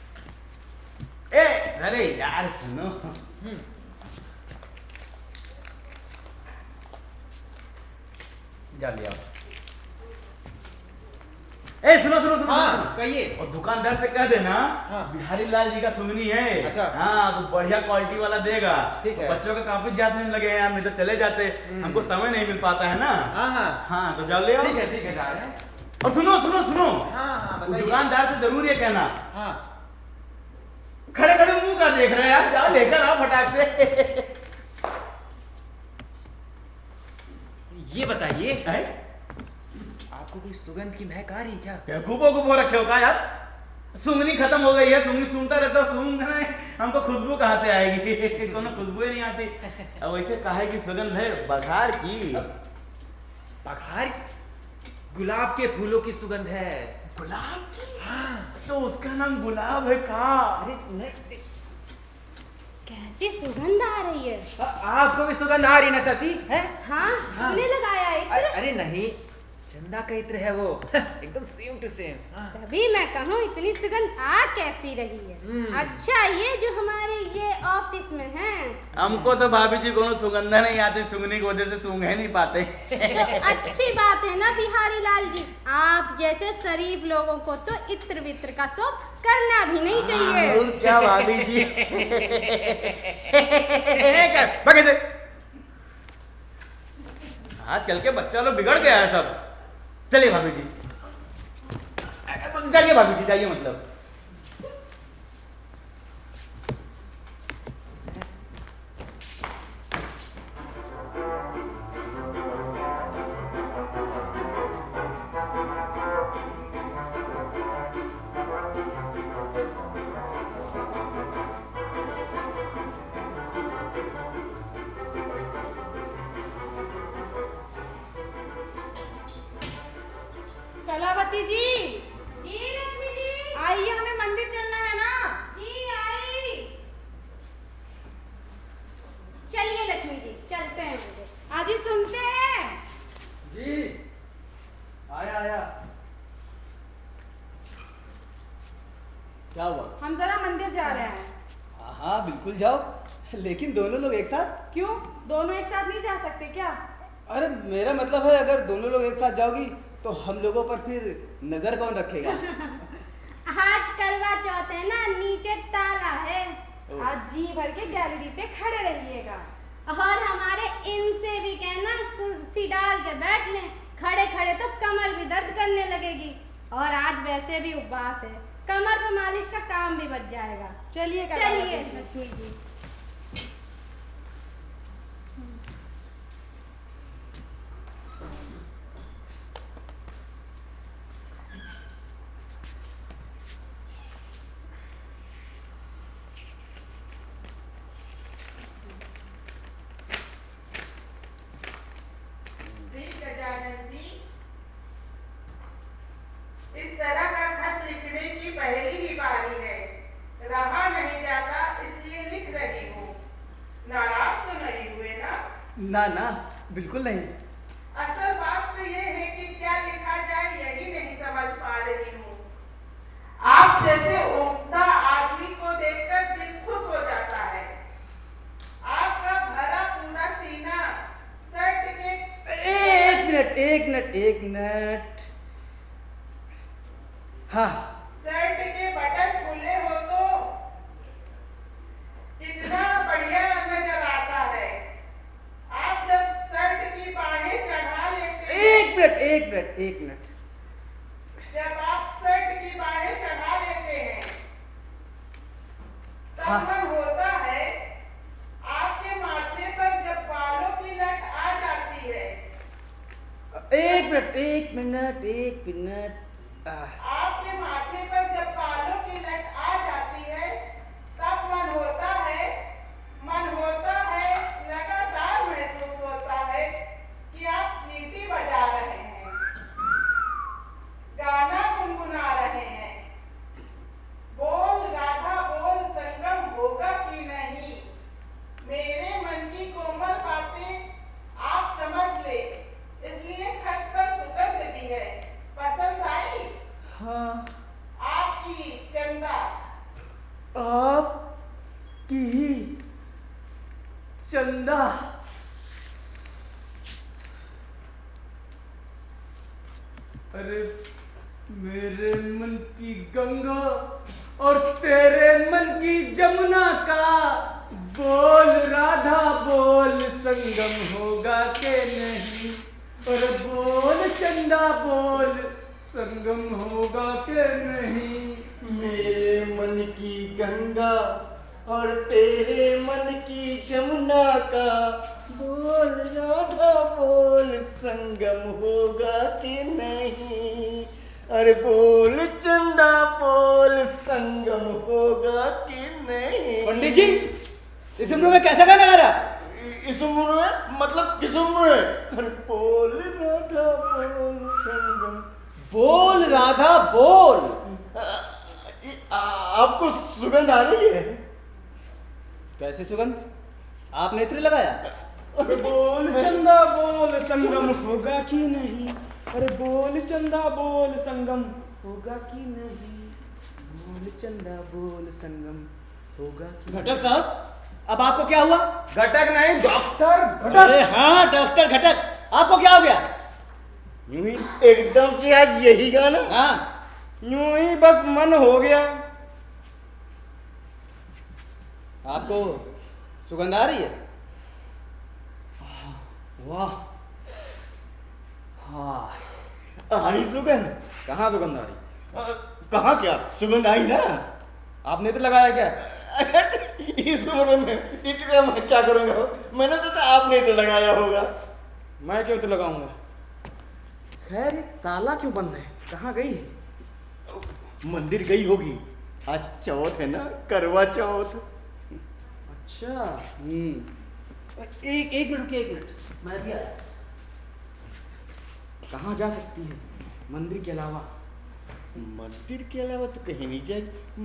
ए अरे यार सुनो, जा ले आओ। ए सुनो सुनो सुनो, हाँ कहिए। और दुकानदार से कह देना हाँ। बिहारी लाल जी का सुमनी है। अच्छा। हाँ तो बढ़िया क्वालिटी वाला देगा। ठीक है। बच्चों का काफी ज्यादा नहीं लगे यार, नहीं तो चले जाते, हमको समय नहीं मिल पाता है ना। हाँ हाँ हाँ तो जाओ ले आओ। ठीक है जा रहे हैं। और सुनो सुनो सुनो, हाँ वो बताइए। दुकानदार से जरूर ये कहना, हाँ खड़े खड़े मुंह का देख रहे हैं यार, जाओ लेकर आओ फटाक से। ये बताइए, है? आपको कोई सुगंध की महक आ रही क्या? बेवकूफो को रखे हो का यार? सुंगनी खत्म हो गई है, सुंगनी सुनता रहता हूँ, सूंघ रहे हैं, हमको खुशबू कहाँ से आएगी? कोनो खुशबू ही नहीं आती। अब वैसे काहे की सुगंध है? बघार की। बघार? गुलाब के फूलों की सुगंध है। गुलाब की? हाँ तो उसका नाम गुलाब है का? अरे नहीं, कैसी सुगंध आ रही है। आपको भी सुगंध आ रही ना चाची है? हाँ, हमने लगाया इत्र। अरे नहीं, चंदा का इत्र है वो। एकदम सेम टू सेम। तभी मैं कहूँ इतनी सुगंध आ कैसी रही है। अच्छा, ये जो हमारे ये ऑफिस में है। हमको तो भाभी जी कोनो सुगंधा नहीं आती, सूंघने की वजह से सूंघ ही नहीं पाते। तो अच्छी बात है ना बिहारी लाल जी, आप जैसे शरीफ लोगों को तो इत्र वित्र का शौक करना भी नहीं चाहिए। और क्या भाभी जी। भागे से। आजकल के बच्चा लोग बिगड़ गया है सब। चलिए भाभी जी, जाइए भाभी जी, जाइए मतलब। कलावती जी, जी लक्ष्मी जी। आइए, हमें मंदिर चलना है ना। जी आई। चलिए लक्ष्मी जी, चलते हैं मंदिर। आजी सुनते हैं? जी आया आया। क्या हुआ? हम जरा मंदिर जा रहे हैं। हाँ बिल्कुल जाओ, लेकिन दोनों लोग एक साथ? क्यों, दोनों एक साथ नहीं जा सकते क्या? अरे मेरा मतलब है, अगर दोनों लोग एक साथ जाओगी तो हम लोगों पर फिर नजर कौन रखेगा? आज करवा चौथ है ना, नीचे ताला है। आज जी भर के गैलरी पे खड़े रहिएगा। और हमारे इनसे भी कहना कुर्सी डाल के बैठ लें, खड़े खड़े तो कमर भी दर्द करने लगेगी। और आज वैसे भी उपवास है, कमर पर मालिश का काम भी बच जाएगा। चलिए चलिए लक्ष्मी जी। इस तरह का खत लिखने की पहली ही बारी है। रहा नहीं जाता इसलिए लिख रही हूँ। नाराज तो नहीं हुए ना? ना ना, बिल्कुल नहीं। असल बात तो ये है कि क्या लिखा जाए यही नहीं समझ पा रही हूँ। आप जैसे उम्दा आदमी को देखकर दिल खुश हो जाता है। आपका भरा पूरा सीना, शर्ट के एक मिनट। हाँ, शर्ट के बटन खुले हो तो कितना बढ़िया नजर आता है। आप जब शर्ट की बाहें चढ़ा लेते हैं, एक मिनट। जब आप शर्ट की बाहें चढ़ा लेते हैं, तब हाँ। मन होता है आपके माथे पर जब बालों की लट आ जाती है, एक मिनट। आपके माथे पर जब बालों की लट आ जाती है, तब मन होता है लगातार महसूस होता है कि आप सीटी बजा रहे हैं, गाना गुनगुना रहे हैं। बोल राधा बोल, संगम होगा कि नहीं, मेरे मन की कोमल बातें आप समझ ले, इसलिए खत पर सुगंध भी है। पसंद आई? हाँ, आपकी चंदा। आपकी चंदा। अरे मेरे मन की गंगा और तेरे मन की जमुना का, बोल राधा बोल, संगम होगा के नहीं। अरे बोल चंदा बोल, संगम होगा के नहीं। मेरे मन की गंगा और तेरे मन की जमुना का, बोल राधा बोल, संगम होगा कि नहीं। अरे बोल चंदा बोल, संगम होगा कि नहीं। पंडित जी, इस उम्र में कैसा गाना गा रहा? इस उम्र में मतलब किस उम्र में? अरे बोल राधा बोल, संगम। बोल राधा बोल। आपको सुगंध आ रही है? कैसे सुगंध? आप नेत्र लगाया? अरे बोल चंदा बोल, संगम होगा कि नहीं? अरे बोल चंदा बोल, संगम होगा कि नहीं? बोल चंदा बोल, संगम होगा कि नहीं? घटक साहब, अब आपको क्या हुआ? घटक नहीं, डॉक्टर घटक। अरे हाँ डॉक्टर घटक, आपको क्या हो गया? यूं ही एकदम से आज यही गाना? हाँ, यूं ही बस मन हो गया। आपको सुगंध आ रही है? वाह, हाँ। आई सुगंध? कहाँ सुगंध आ रही? कहाँ क्या सुगंध आई ना? आपने तो लगाया क्या? इस उम्र में इतने मैं क्या करूंगा? मैंने सोचा आपने तो लगाया होगा। मैं क्यों तो लगाऊंगा? खैर ये ताला क्यों बंद है? कहाँ गई? मंदिर गई होगी, आज चौथ है ना, करवा चौथ। अच्छा। एक मिनट रुकिए, एक मिनट, मैं भी आया। कहाँ जा सकती है मंदिर के अलावा? मंदिर के अलावा तो कहीं नहीं जाए,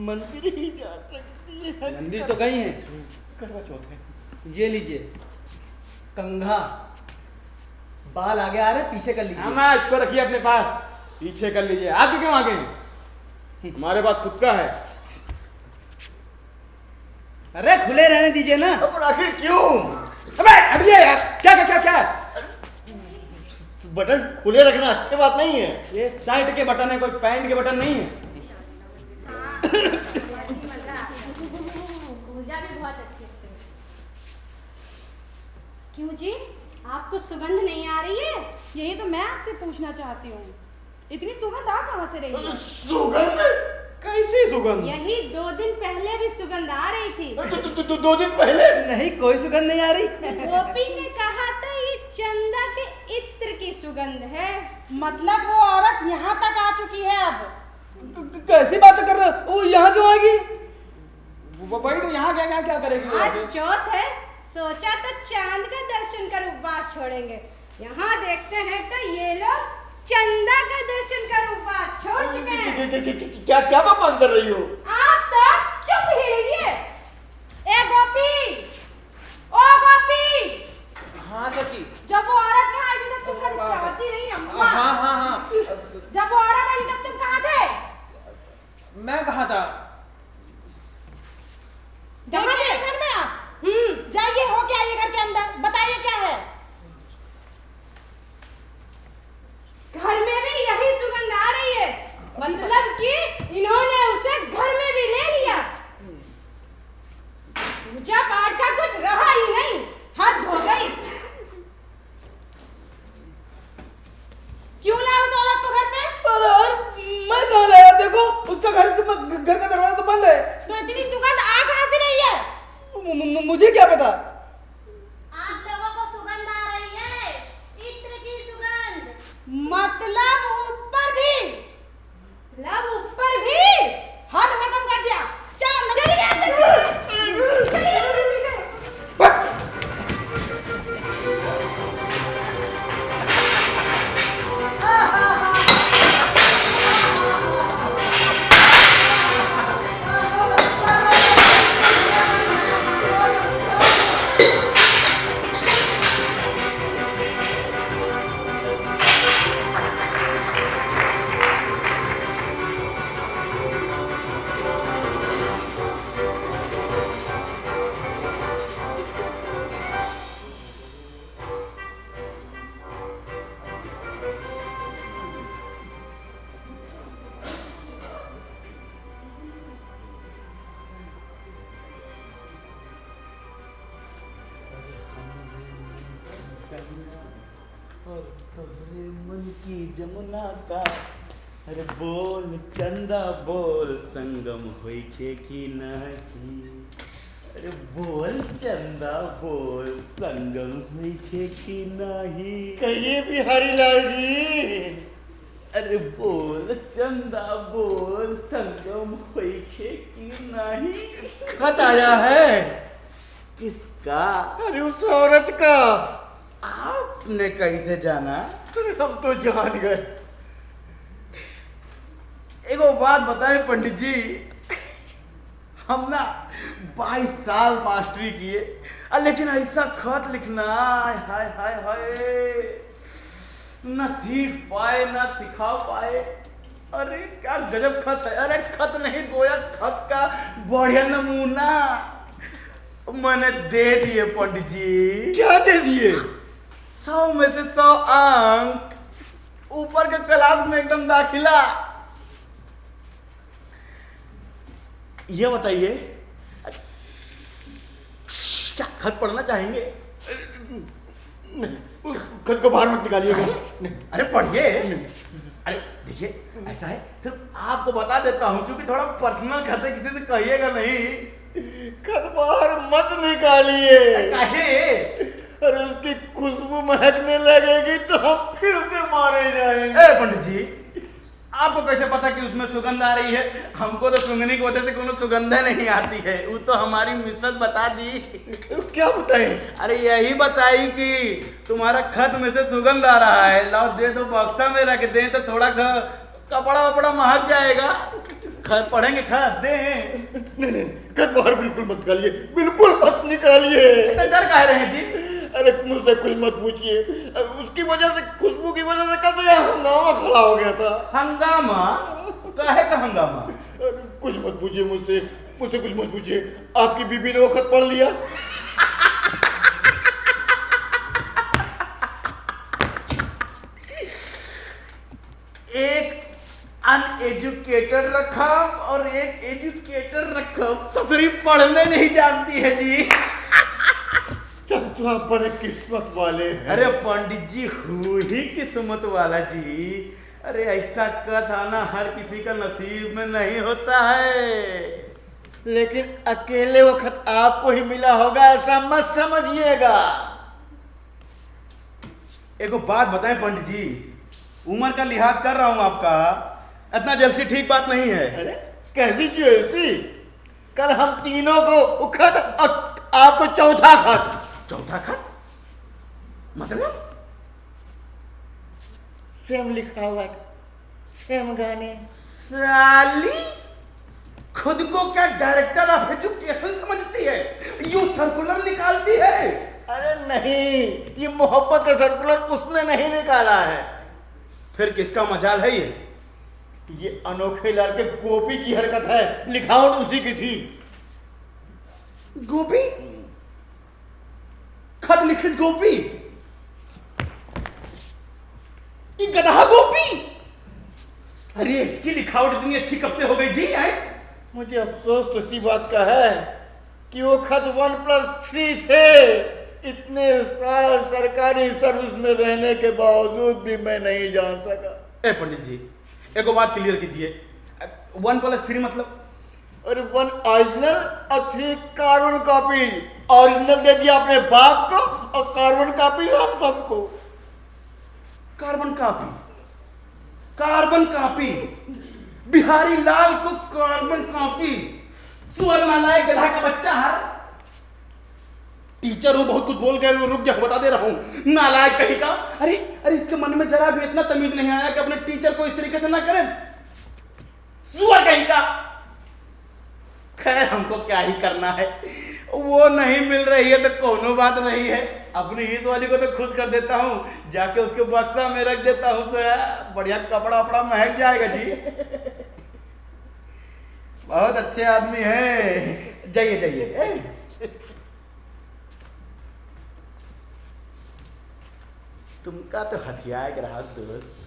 मंदिर ही जा सकती है। मंदिर तो गई हैं। करवा चौथ है। ये लीजिए कंघा, बाल आगे आ रहे, पीछे कर लीजिए। हाँ, इसको रखिए अपने पास, पीछे कर लीजिए। आगे क्यों आगे? हमारे पास खुद का है। अरे खुले रहने दीजिए ना। अब आखिर क्यों? अबे हटिए यार, क्या क्या क्या क्या? बटन खुले रखना अच्छी बात नहीं है। ये शर्ट के बटन है, कोई पैंट के बटन नहीं है। हाँ, मजा। पूजा भी बहुत अच्छी लगती है। क्यों जी, आपको सुगंध नहीं आ रही है? यही तो मैं आपसे पूछना चाहती हूँ, इतनी सुगंध आ कहाँ से रही है? सुगंध? कैसी सुगंध? यही 2 दिन पहले भी सुगंध आ रही थी। 2 दिन पहले? नहीं, कोई सुगंध नहीं आ रही। गोपी ने कहा था ये चंदा के इत्र की सुगंध है। मतलब वो औरत यहाँ तक आ चुकी है अब? कैसी बात कर रहे हो? वो यहाँ क्यों आएगी? वही तो यहाँ क्या क्या करेगी वो आज आके? चौथ है, सोचा तो चांद का दर्शन कर उपवास छोड़ेंगे। यहाँ देखते हैं तो ये लोग चंदा का दर्शन कर उपवास छोड़ चुके हैं। क्या क्या बकवास कर रही हो? आप तो चुप ही रहिए। ए गोपी, ओ गोपी, हाँ चाची। जब वो औरत यहाँ आई थी तब तुम कहीं चाहती नहीं अम्मा? हाँ हाँ हाँ। जब वो औरत आई तब तुम कहाँ थे? मैं कहाँ था? जहाँ थे घर में आप? जाइए, हो क्या ये घर के अंदर, बताइए क्या है? घर में भी यही सुगंध आ रही है, मतलब कि इन्होंने उसे घर में भी ले लिया। पूजा पाठ का कुछ रहा ही नहीं, हद हो गई। क्यों लाया उस औरत को घर पे? अरे मैं कहाँ लाया? देखो उसका घर का दरवाजा तो बंद है। तो इतनी सुगंध आ कहाँ से रही है? मुझे क्या पता? आप लोगों को सुगंध आ रही है, इत्र की सुगंध। मतलब ऊपर भी? लब ऊपर भी? हाथ खत्म कर दिया। चल अंदर चलिए अंदर से। चलिए अंदर से। और तोहरे मन की जमुना का, अरे बोल चंदा बोल, संगम होई खे की नहीं। अरे बोल चंदा बोल, संगम हुई खे की नहीं। कहिए बिहारी लाल जी। अरे बोल चंदा बोल, संगम हुई खे की नहीं। खत आया है। किसका? अरे उस औरत का। आपने कैसे जाना? अरे हम तो जान गए। एगो बात बताएं पंडित जी, हम ना 22 साल मास्टरी किए, लेकिन ऐसा खत लिखना, हाय हाय हाय, ना सीख पाए ना सिखा पाए। अरे क्या गजब खत है। अरे खत नहीं गोया, खत का बढ़िया नमूना मैंने दे दिए पंडित जी। क्या दे दिए? 100 में से 100 अंक, ऊपर के क्लास में एकदम दाखिला। ये बताइए, क्या खत पढ़ना चाहेंगे? खत को बाहर मत निकालिएगा। अरे पढ़िए। अरे देखिए, ऐसा है, सिर्फ आपको बता देता हूँ, क्योंकि थोड़ा पर्सनल खत है, किसी से कहिएगा नहीं। खत बाहर मत निकालिए। काहे? अरे उसकी खुशबू महकने लगेगी तो हम फिर से मारे जाएंगे। ए पंडित जी, आपको कैसे पता कि उसमें सुगंध आ रही है? हमको तो सुंघने की वजह से कोनो सुगंध नहीं आती है, वो तो हमारी मिसेस बता दी। क्या बताएं? अरे यही बताई कि तुम्हारा खत में से सुगंध आ रहा है, लाओ दे दो, बक्सा में रख दें तो थोड़ा कपड़ा वपड़ा महक जाएगा। खत पढ़ेंगे, खत दे। नहीं, खत बाहर बिल्कुल मत निकालिए, बिल्कुल मत निकालिए। डर काहे रहे जी? अरे मुझसे कुछ मत पूछिए, उसकी वजह से, खुशबू की वजह से कल तो यहाँ हंगामा खड़ा हो गया था। हंगामा? काहे का हंगामा? कुछ मत पूछिए मुझसे कुछ मत पूछिए। आपकी बीबी ने वो खत पढ़ लिया। एक अनएजुकेटेड रकम और एक एजुकेटेड रकम, ससुरी पढ़ने नहीं जानती है जी। तब तो आप बड़े किस्मत वाले हैं। अरे पंडित जी, हूँ ही किस्मत वाला जी। अरे ऐसा कथ आना हर किसी का नसीब में नहीं होता है। लेकिन अकेले वक्त आपको ही मिला होगा, ऐसा मत समझिएगा। एक बात बताएं पंडित जी, उम्र का लिहाज कर रहा हूं आपका, इतना जल्दी ठीक बात नहीं है। अरे कैसी जैसी? कल हम तीनों को उखत और आपको चौथा खत। चौथा खत? मतलब? सेम लिखावट, सेम गाने। साली खुद को क्या डायरेक्टर ऑफ एजुकेशन समझती है? यू सर्कुलर निकालती है। अरे नहीं, ये मोहब्बत का सर्कुलर उसने नहीं निकाला है। फिर किसका मजाल है ये अनोखे लाल के गोपी की हरकत है, लिखावट उसी की थी। गोपी? खत लिखित गोपी? ये गधा गोपी? अरे इसकी लिखावट इतनी अच्छी कब से हो गई जी? है मुझे अफसोस तो इसी बात का है कि वो खत 1+3 थे। इतने साल सरकारी सर्विस में रहने के बावजूद भी मैं नहीं जान सका। ए पंडित जी, एक बात क्लियर कीजिए, 1+3 मतलब? और 1 ओरिजिनल और 3 कार्बन कॉपी। ओरिजिनल दे दिया अपने बाप को और कार्बन कॉपी हम सबको। Carbon copy? Carbon copy? Bihari Lal को कार्बन कॉपी? सुअर नालायक गधा का बच्चा है। टीचर हूं, बहुत कुछ बोल गए, रुक जा, बता दे रहा हूं। नालायक कहीं का। अरे इसके मन में जरा भी इतना तमीज नहीं आया कि अपने टीचर को इस तरीके से ना करे। सुअर कहीं का। खैर हमको क्या ही करना है, वो नहीं मिल रही है तो कोनो बात नहीं है, अपनी इस वाली को तो खुश कर देता हूँ, जाके उसके बक्सा में रख देता हूँ, बढ़िया कपड़ा वपड़ा महक जाएगा जी। बहुत अच्छे आदमी हैं। जाइए जाइए। तुमका तो हथियार रहा दोस्त।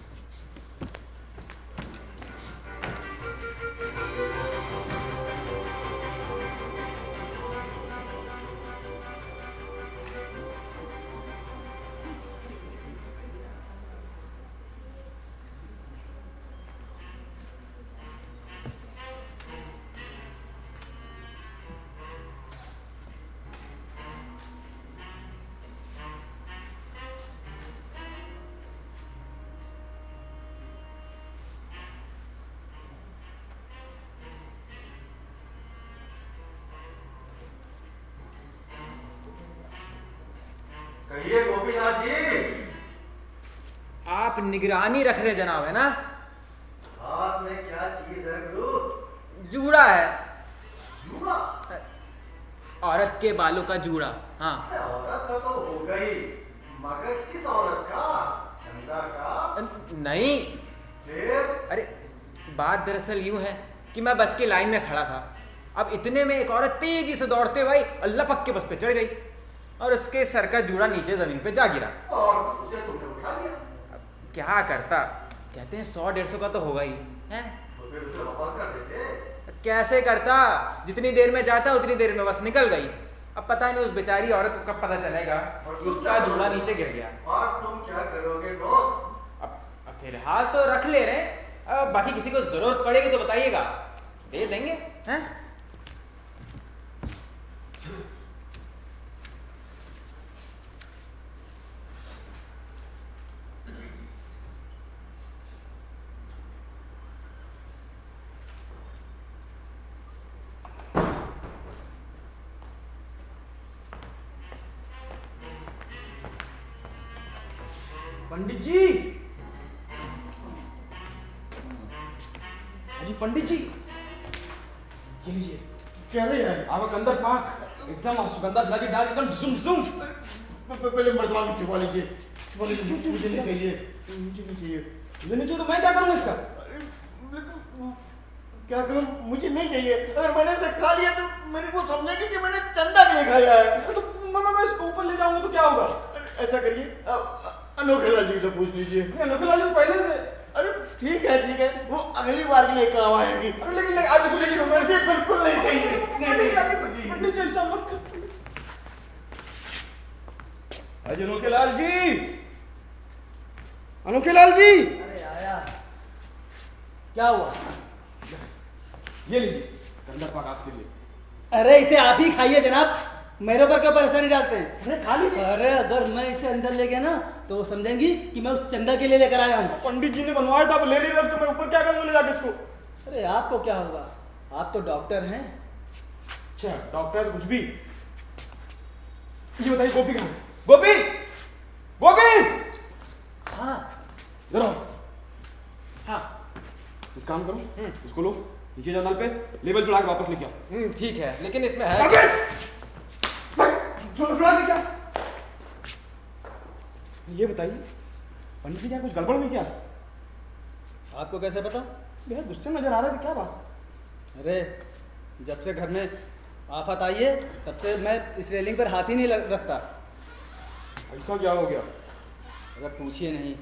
कहिए गोपीनाथ जी। आप निगरानी रख रहे जनाब, है ना? हाथ में क्या चीज है गुरु? जूड़ा है। जूड़ा? औरत के बालों का जूड़ा। हाँ अरे औरत का तो हो गई, मगर किस औरत का? चंदा का? नहीं, फिर? अरे बात दरअसल यूं है कि मैं बस की लाइन में खड़ा था। अब इतने में एक औरत तेजी से दौड़ते हुए अल्लाह पक के बस पे चढ़ गई और उसके सर का जूड़ा नीचे जमीन पे जा गिरा। और उसे तुमने उठा लिया? अब क्या करता, कहते हैं 100-150 का तो होगा ही है। तो फिर उसे वापस कर देते। कैसे करता, जितनी देर में जाता उतनी देर में बस निकल गई। अब पता नहीं उस बेचारी औरत को कब पता चलेगा कि उसका जूड़ा नीचे गिर गया। और तुम क्या करोगे दोस्त? अब फिलहाल तो रख ले रहे, अब बाकी किसी को जरूरत पड़ेगी तो बताइएगा, दे देंगे हैं। पंडित जी, अजी पंडित जी, ये लीजिए क्या ले आए? आपका कंदर पाक एकदम सुगंधा सलाजी डाल एकदम झुम झुम। पहले मर्दान को छुपा लीजिए, छुपा लीजिए, मुझे नहीं चाहिए, मुझे नहीं चाहिए। मुझे नहीं चाहिए तो मैं क्या करूँगा इसका? क्या करूं? मुझे नहीं चाहिए। अगर मैंने इसे खा लिया तो मेरे को समझेंगे कि मैंने चंदा के लिए खाया है। तो मैं इसको ऊपर ले जाऊंगा तो क्या होगा? ऐसा करिए, अनोखे लाल जी से पूछ लीजिए। अनोखे लाल जी पहले से। अरे ठीक है, वो अगली बार के लिए काम आएंगी। अरे लेकिन आज इसको लेके मुझे बिल्कुल नहीं चाहिए। पंडित जी ऐसा मत कर। अजी अनोखे लाल जी, अनोखे लाल जी। अरे आया, क्या हुआ? ये लीजिए कंदर पाक आपके लिए। अरे इसे आप ही खाइए जनाब, मेरे ऊपर क्यों परेशानी डालते हैं? अरे खा लीजिए। अरे अगर मैं इसे अंदर ले गया ना तो वो समझेंगी कि मैं उस चंदा के लिए लेकर आया हूँ। पंडित जी ने बनवाया था, आप ले लीजिए उसको, मैं ऊपर क्या करूँगा ले जाके इसको? अरे आपको क्या होगा, आप तो डॉक्टर हैं। अच्छा डॉक्टर कुछ भी। ये बताइए गोपी कहाँ है? गोपी, गोपी। हाँ जरा हाँ एक काम करो, इसको लो, नीचे जाओ नल पे, लेबल चढ़ा के वापस लेके आओ। ठीक है, लेकिन इसमें है आगे चलो चढ़ा लेके आओ। ये बताइए पंडित जी क्या कुछ गड़बड़ हुई क्या? आपको कैसे पता? बेहद गुस्से में नजर आ रहे थे, क्या बात? अरे जब से घर में आफत आई है तब से मैं इस रेलिंग पर हाथ ही नहीं रखता। ऐसा क्या हो गया? अगर पूछिए नहीं।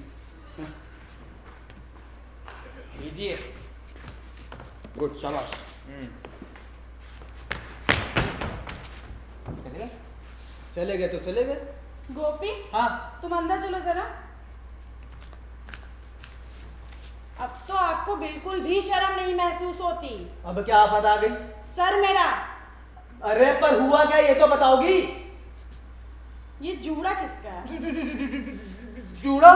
लीजिए। गुड, शाबाश। चले गए तो चले गए। गोपी, हाँ तुम अंदर चलो जरा। अब तो आपको बिल्कुल भी शर्म नहीं महसूस होती। अब क्या आफत आ गई? सर मेरा। अरे पर हुआ क्या ये तो बताओगी? ये जूड़ा किसका है? जूड़ा?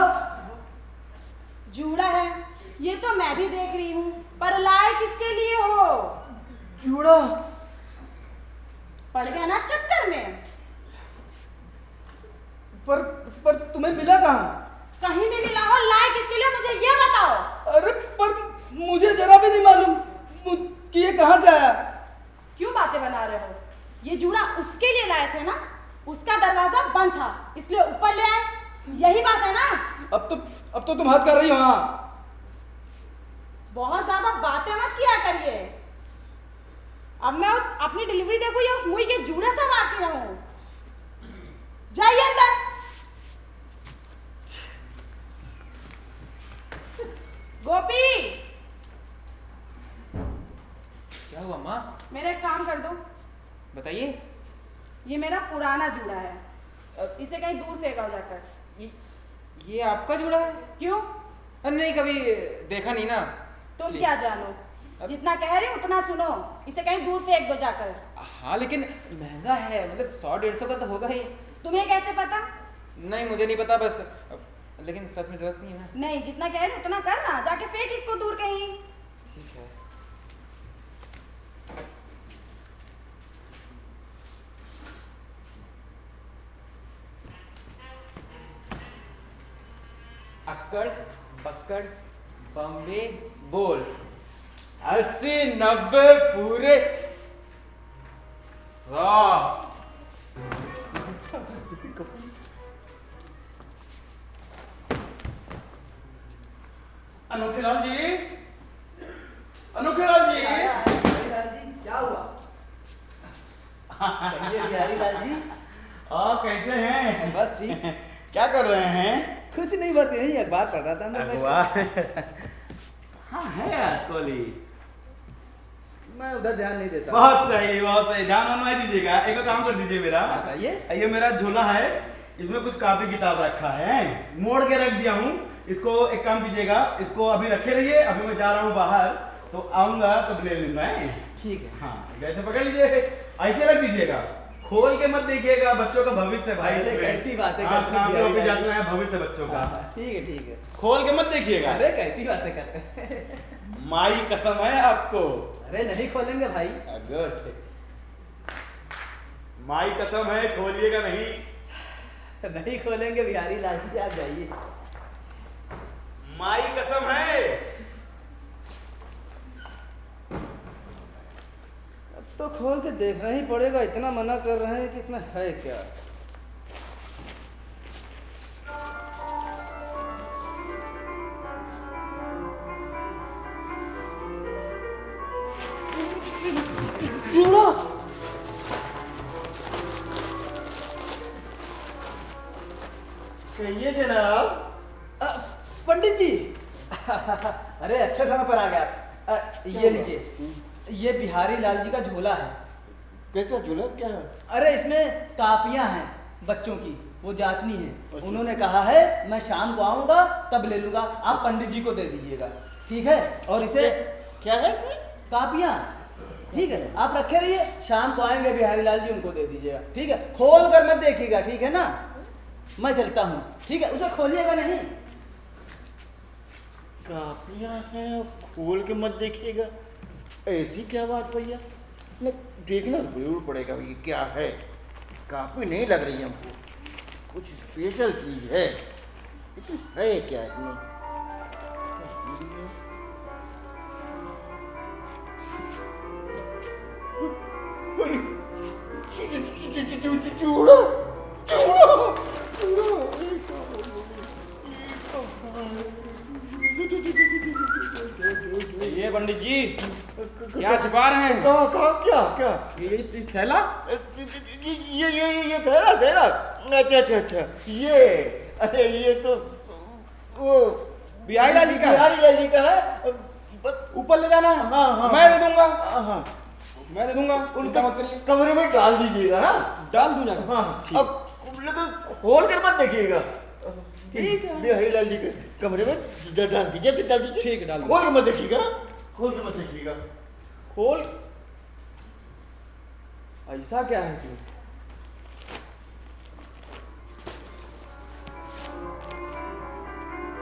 जूड़ा है, ये तो मैं भी देख रही हूँ, पर लाए किसके लिए हो? जूड़ा? पड़ गया ना चक्कर में। पर तुम्हें मिला कहाँ? कहीं भी मिला हो, लाए किसके लिए मुझे ये बताओ। अरे पर मुझे जरा भी नहीं मालूम कि ये कहाँ से आया। क्यों बातें बना रहे हो? ये जूड़ा उसके लिए लाए थे ना, उसका दरवाजा बंद था इसलिए ऊपर ले आए, यही बात है ना? अब तो तुम हद कर रही हो। हाँ बहुत ज्यादा बातें मत किया करिए। अब मैं उस अपनी डिलीवरी देखूं या उस मुई के जूड़े से मारती रहूं? जाइए अंदर। गोपी, क्या हुआ माँ? मेरा एक काम कर दो। बताइए। ये मेरा पुराना जूड़ा है, इसे कहीं दूर फेंका जाकर। ये आपका जूड़ा है? क्यों? नहीं, कभी देखा नहीं ना। तुम क्या जानो, जितना कह रही हूँ उतना सुनो, इसे कहीं दूर फेंक दो जाकर। हाँ लेकिन महंगा है, मतलब 100-150 का तो होगा ही। तुम्हें कैसे पता? नहीं मुझे नहीं पता, बस लेकिन सच में जरूरत नहीं है ना। नहीं, जितना कह रही हूँ उतना कर ना, जाके फेंक इसको दूर कहीं। ठीक है। अक्कड़ बक्कड़ बम्बे बोल 80-90 पूरे अनोखे लाल जी, अनोखे लाल जी। क्या हुआ? बिहारी लाल जी कैसे हैं? बस ठीक। क्या कर रहे हैं? कुछ नहीं, बस यही अखबार पढ़ रहा था मैं। हाँ है आजकल ही। मैं उधर ध्यान नहीं देता। बहुत सही, बहुत सही। ध्यान मनवाई दीजिएगा। एक काम कर दीजिए मेरा। बताइए। ये मेरा झोला है, इसमें कुछ कापी किताब रखा है, मोड़ के रख दिया हूँ। इसको एक काम कीजिएगा, इसको अभी रखे रहिए। अभी मैं जा रहा हूँ बाहर, तो आऊंगा तब ले लूंगा। ठीक है। हाँ, ऐसे पकड़ लीजिए, ऐसे रख दीजिएगा, खोल के मत देखिएगा। बच्चों का भविष्य भाई। अरे कैसी बातें हाँ, करते काम हैं पे बिहारी जाना है, भविष्य बच्चों का। ठीक है ठीक है। खोल के मत देखिएगा। अरे कैसी बातें करते हैं। माई कसम है आपको। अरे नहीं खोलेंगे भाई। गुड। माई कसम है, खोलिएगा नहीं। नहीं खोलेंगे बिहारी लाल जी, आप जाइए। माई कसम है। अब तो खोल के देखना ही पड़ेगा, इतना मना कर रहे हैं कि इसमें है क्या। कहिए जनाब। पंडित जी अरे अच्छे समय पर आ गया। ये लीजिए, ये बिहारी लाल जी का झोला है। कैसा झूला, क्या है? अरे इसमें कापियां हैं बच्चों की, वो जांचनी है। उन्होंने कहा है मैं शाम को आऊंगा तब ले लूंगा, आप पंडित जी को दे दीजिएगा, ठीक है? और इसे क्या है इसमें? कापियां, ठीक है? आप रखे रहिए, शाम को आएंगे बिहारी लाल जी, उनको दे दीजिएगा, ठीक है? खोल कर मत देखिएगा, ठीक है ना? मैं चलता हूँ, ठीक है? उसे खोलिएगा नहीं। कापियां हैं, खोल के मत देखिएगा, ऐसी क्या बात भैया? नहीं, देखना जरूर पड़ेगा ये क्या है। कापी नहीं लग रही हमको, कुछ स्पेशल चीज है, लेकिन है क्या इसमें? चूड़ा, चूड़ा, ये पंडित जी क्या छिपा रहे हैं? कहाँ कहाँ क्या क्या? ये थैला? ये थैला थैला। अच्छा अच्छा अच्छा, ये अरे ये तो वो बिहारी लाल जी का? बिहारी लाल जी का है। ऊपर ले जाना है? हाँ हाँ, मैं दे दूंगा। हाँ, मैं दे दूंगा, उनका मत करिए। कमरे में डाल दीजिएगा ना? डाल दूं ना? हाँ, ठीक। अब लेकिन खोल कर मत देखिएगा। ठीक है। बिहारी लाल जी के कमरे में डाल दीजिए, डाल दीजिए। ठीक है, डाल दूं। खोल के मत देखिएगा, खोल के मत देखिएगा। खोल, ऐसा क्या है इसमें?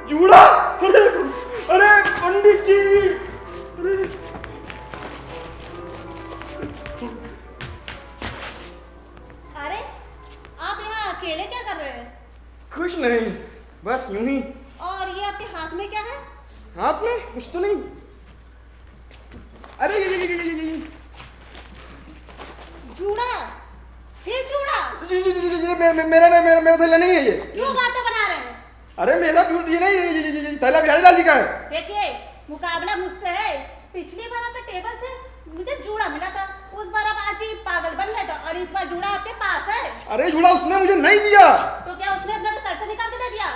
जूड़ा! अरे अरे पंडित जी, अरे अरे आप यहाँ अकेले क्या कर रहे हैं? कुछ नहीं, बस यूं ही। और ये आपके हाथ में क्या है? हाथ में कुछ तो नहीं। अरे ये जूड़ा, फिर जूड़ा। मेरा नहीं, मेरा थैला नहीं है ये। क्यों बातें बना रहे हैं? अरे मेरा ये नहीं, ये थैला बिहारी लाल जी का है। देखिए, मुकाबला मुझसे है। पिछली बार आपके टेबल से मुझे जूड़ा मिला था, उस बार आप आज ही पागल बन गए थे, और इस बार जूड़ा आपके पास है। अरे जूड़ा उसने मुझे नहीं दिया। तो क्या उसने अपने सर से निकाल के दे दिया?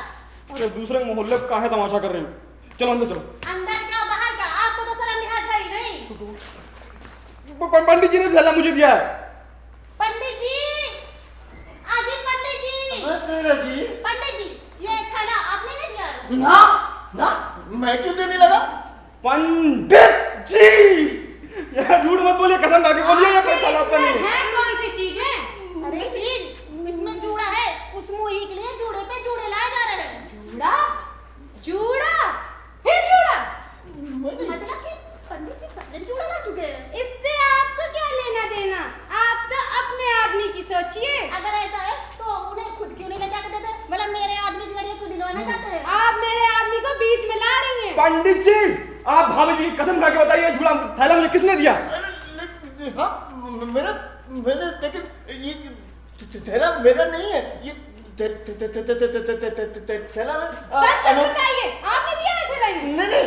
अरे दूसरे मोहल्ले का है तमाशा कर रहे हो। चलो अंदर चलो। अंदर क्या बाहर का, आपको तो शर्म लिहाज है ही नहीं। पंडित जी ने थैला मुझे दिया है। पंडित जी, अजी पंडित जी। बस जी। पंडित जी, ये थैला आपने नहीं दिया है? ना ना, मैं क्यों देने लगा? पंडित जी, यार झूठ मत बोलिए, कसम खा के बोलिए ये थैला आपका नहीं है। है कौन सी चीजें? अरे जी, इसमें जूड़ा है, उस मुही के लिए जूड़े पे जूड़े लाए जा रहे हैं। जूड़ा? जूड़ा? फिर जूड़ा? मतलब कि पंडित जी पहले जूड़ा ला चुके हैं। इससे आपको क्या लेना देना? आप तो अपने आदमी की सोचिए। अगर ऐसा है तो उन्हें खुद क्यों नहीं ले जाकर देते? मतलब मेरे आदमी की गाड़ी खुद दिलवाना चाहते हैं। आप मेरे आदमी को बीच में ला रही हैं। पंडित जी, आप भाभी जी की कसम खा के बताइए, झूला थैला मुझे किसने दिया? हाँ मेरा मैंने लेकिन ये थैला मेरा नहीं है, ये थैला में सच बताइए, आपने दिया है थैला में? नहीं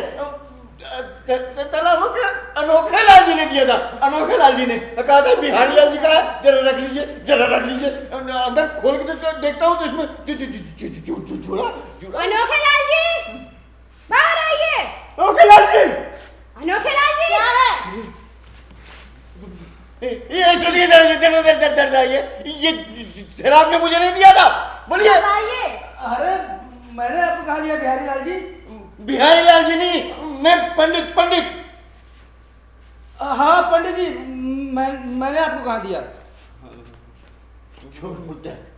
थैला मुझे अनोखे लाल जी ने दिया था। अनोखे लाल जी ने कहा था बिहारी लाल जी का है, जरा रख लीजिए, जरा रख लीजिए। अंदर खोल के तो देखता हूँ तो इसमें जुड़ा अनोखे लाल जी बाहर आइए। अनोखे लाल जी, अनोखे लाल जी क्या है? ये सुनिए दर्द आइए, ये थैला आपने मुझे नहीं दिया था, बोलिए। बताइए। अरे मैंने आपको कहा दिया बिहारी लाल जी। बिहारी लाल जी नहीं, मैं पंडित। हाँ पंडित जी, मैंने आपको कहा दिया। झूठ बोलते हैं।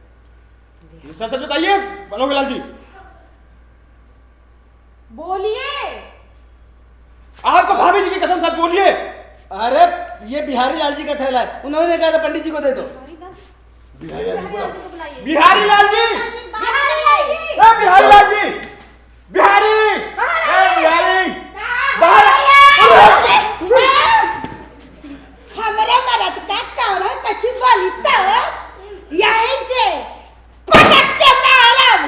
सच सच बताइए अनोखे लाल जी। बोलिए। आपको भाभी जी की कसम सच बोलिए। अरे ये बिहारी लाल जी का थैला है, उन्होंने कहा था पंडित जी को दे दो। बिहारी लाल जी को बुलाइए। बिहारी लाल जी, बिहारी लाल जी। बिहारी लाल जी, बिहारी बाहर हमारे मरद का कौड़ा कछु बोली तो यहीं से पटक के मारब।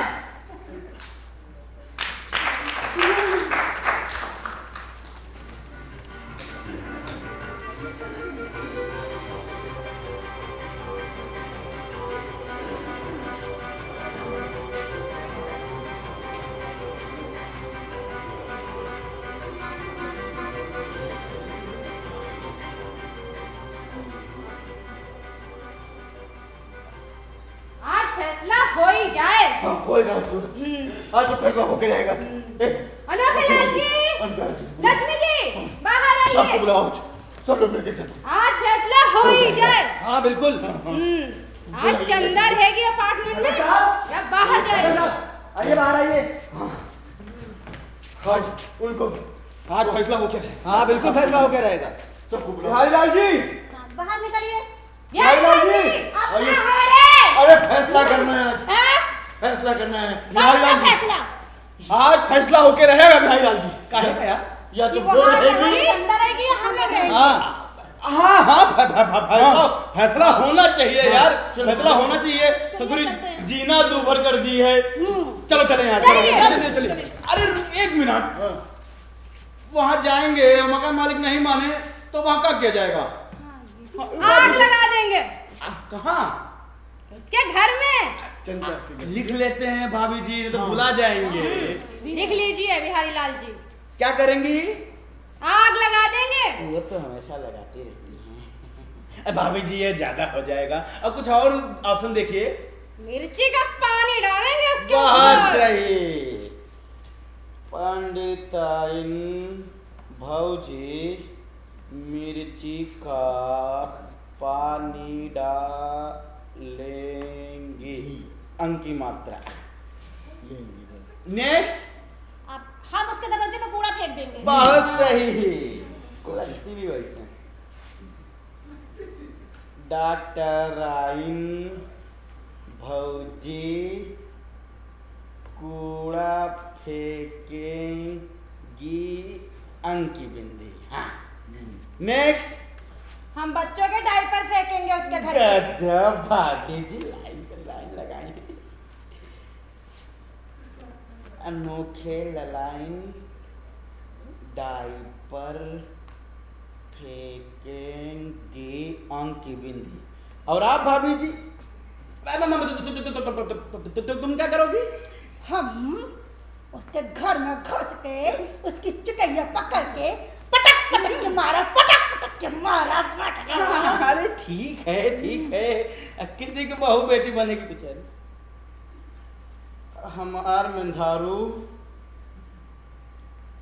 आज फैसला हो ही जाए। हाँ कोई बात नहीं, आज तो फैसला होके रहेगा। अनोखे लाल जी, लक्ष्मी जी बाहर सबको आइए। बुलाओ, सब लोग मिलकर चलते। आज फैसला हो ही जाए। हाँ बिल्कुल। आज चंदा रहेगी अपार्टमेंट में या बाहर जाएगी? आइए बाहर आइए। आज उनको आज फैसला हो गया। हाँ बिल्कुल फैसला हो गया रहेगा। सबको बुलाओ। बिहारी लाल जी, बाहर निकलिए। बिहारी लाल जी अब क्या हो रहे? अरे फैसला करना है आज, हैं? फैसला करना है। बिहारी लाल जी, फैसला आज फैसला होके रहेगा बिहारी लाल जी। काहे का यार? या तो कि वो वहाँ रहेगी, अंदर रहेगी या हम लोग रहेंगे? फैसला होना चाहिए यार, फैसला होना चाहिए। ससुरी चलते हैं। जीना दूभर कर दी है। चलो चले यहाँ, चलिए। अरे एक मिनट, वहाँ जाएंगे, मकान मालिक नहीं माने तो वहाँ का किया जाएगा? आग लगा देंगे कहाँ? उसके घर में। लिख लेते हैं भाभी जी, तो भुला जाएंगे। लिख लीजिए बिहारी लाल जी। क्या करेंगी? आग लगा देंगे। वो तो हमेशा लगाती रहती हैं। भाभी जी ये ज्यादा हो जाएगा, अब कुछ और ऑप्शन देखिए। मिर्ची का पानी डालेंगे उसके बहुत ऊपर। सही। पंडिताइन भौजी मिर्ची का पानी डालेंगी। अंक की मात्रा। नेक्स्ट। अब हम उसके दरवाजे पे कूड़ा फेंक देंगे। बहुत सही। कुलस्ती भी वैसे। डॉक्टर आइन भौजी कूड़ा फेंकेंगी। अंक की बिंदी। हाँ नेक्स्ट। हम बच्चों के डायपर फेंकेंगे उसके घर पे। गजब भाभी जी, लाइन पर लाइन लगाई। अनोखे ललाइन डायपर फेंकेंगे। अंक की बिंदी। और आप भाभी जी, तुम क्या करोगी? हम उसके घर में घुस के उसकी चुटैया पकड़ के पटक पटक के मारा, पटक पटक के मारा। अरे ठीक है किसी की बहू बेटी बनेगी बेचारी। हमार मेंधारू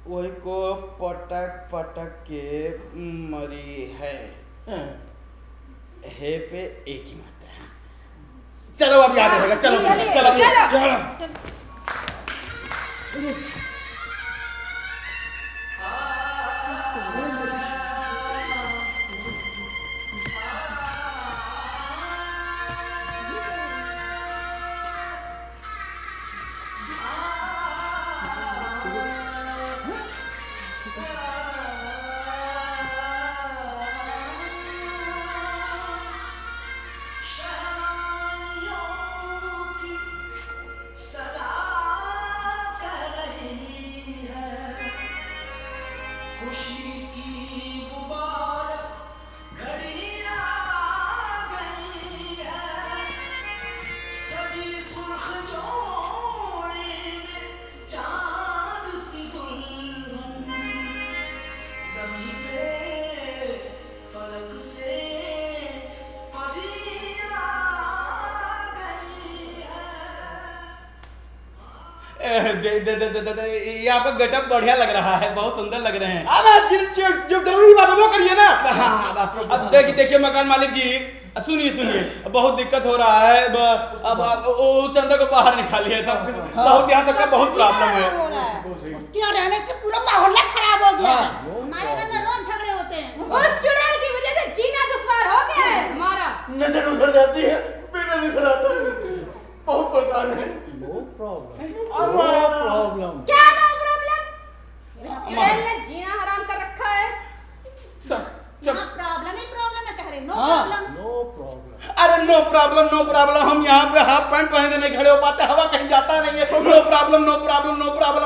वही को पटक पटक के मरी है। हे पे एक ही मात्रा। चलो अब याद रहेगा। चलो ये आपका गेटअप बढ़िया लग रहा है, बहुत सुंदर लग रहे हैं। जो जरूरी बात है वो करिए ना। अब देखिए मकान मालिक जी, सुनिए, बहुत दिक्कत हो रहा है। अब वो चंदा को बाहर निकालिए, बहुत यहाँ तक का बहुत प्रॉब्लम है। उसके यहाँ रहने से पूरा माहौल खराब हो गया है। हमारे घर में रोज झगड़े होते हैं। उस चुड़ैल की वजह से जीना दुश्वार हो गया है हमारा। नजर उधर जाती है, बेटा नजर आता है, बहुत परेशान है। No problem. क्या नो प्रॉब्लम? इस चुड़ैल ने जीना हराम कर रखा है। प्रॉब्लम ही प्रॉब्लम है, कह रहे नो प्रॉब्लम। अरे नो प्रॉब्लम, हम यहाँ पे हाफ पैंट पहन के नहीं खड़े हो पाते, हवा कहीं जाता नहीं है। नो प्रॉब्लम,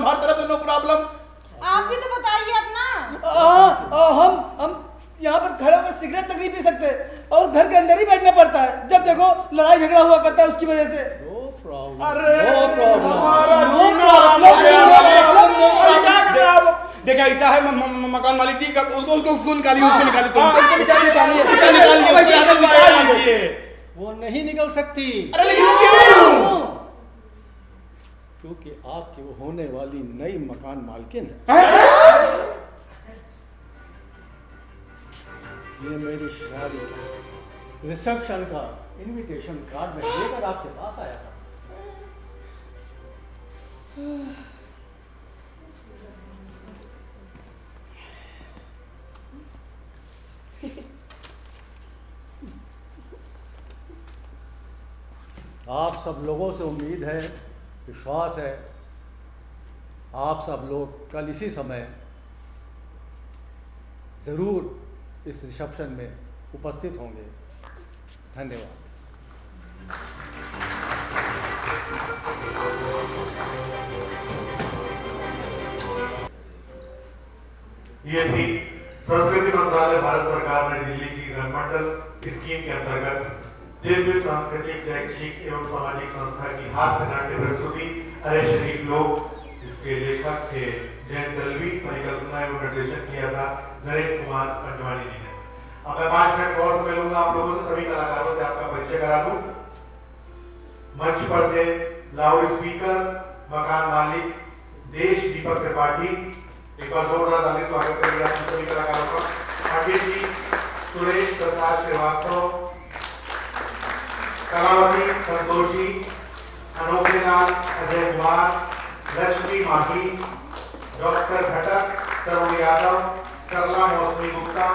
हर तरफ से नो प्रॉब्लम। आप भी तो बताइए अपना। हम यहाँ पर खड़े होकर सिगरेट तक नहीं पी सकते और घर के अंदर ही बैठना पड़ता है। जब देखो लड़ाई झगड़ा हुआ करता है उसकी वजह से। देखा ऐसा है मकान मालिक जी का, उसको निकालिए। वो नहीं निकल सकती। अरे क्यों? क्योंकि आपकी वो होने वाली नई मकान मालकिन है। ये मेरी शादी का रिसेप्शन का इनविटेशन कार्ड में लेकर आपके पास आया था। आप सब लोगों से उम्मीद है, विश्वास है, आप सब लोग कल इसी समय ज़रूर इस रिसेप्शन में उपस्थित होंगे। धन्यवाद। ये थी संस्कृति मंत्रालय भारत सरकार ने दिल्ली की रंगमंडल स्कीम के अंतर्गत दिव्य सांस्कृतिक, शैक्षिक एवं सामाजिक संस्था की हास्य नाट्य प्रस्तुति अरे शरीफ लोग, जिसके लेखक थे जयंत दलवी, परिकल्पना एवं निर्देशन किया था नरेश कुमार पंजवानी जी ने। अब मैं 5 मिनट और समय लूंगा आप लोगों से, सभी कलाकारों से आपका परिचय करा दूं। मंच पर थे लाउड स्पीकर मकान मालिक देश दीपक त्रिपाठी, एक बार जोरदार ताली स्वागत करिए आप सभी कलाकारों का। पंडित जी सुरेश प्रसाद श्रीवास्तव, कलावती संतोष जी, अनोखे लाल अजय कुमार, लक्ष्मी माही, डॉक्टर घटक तरुण यादव, सरला मौसमी गुप्ता,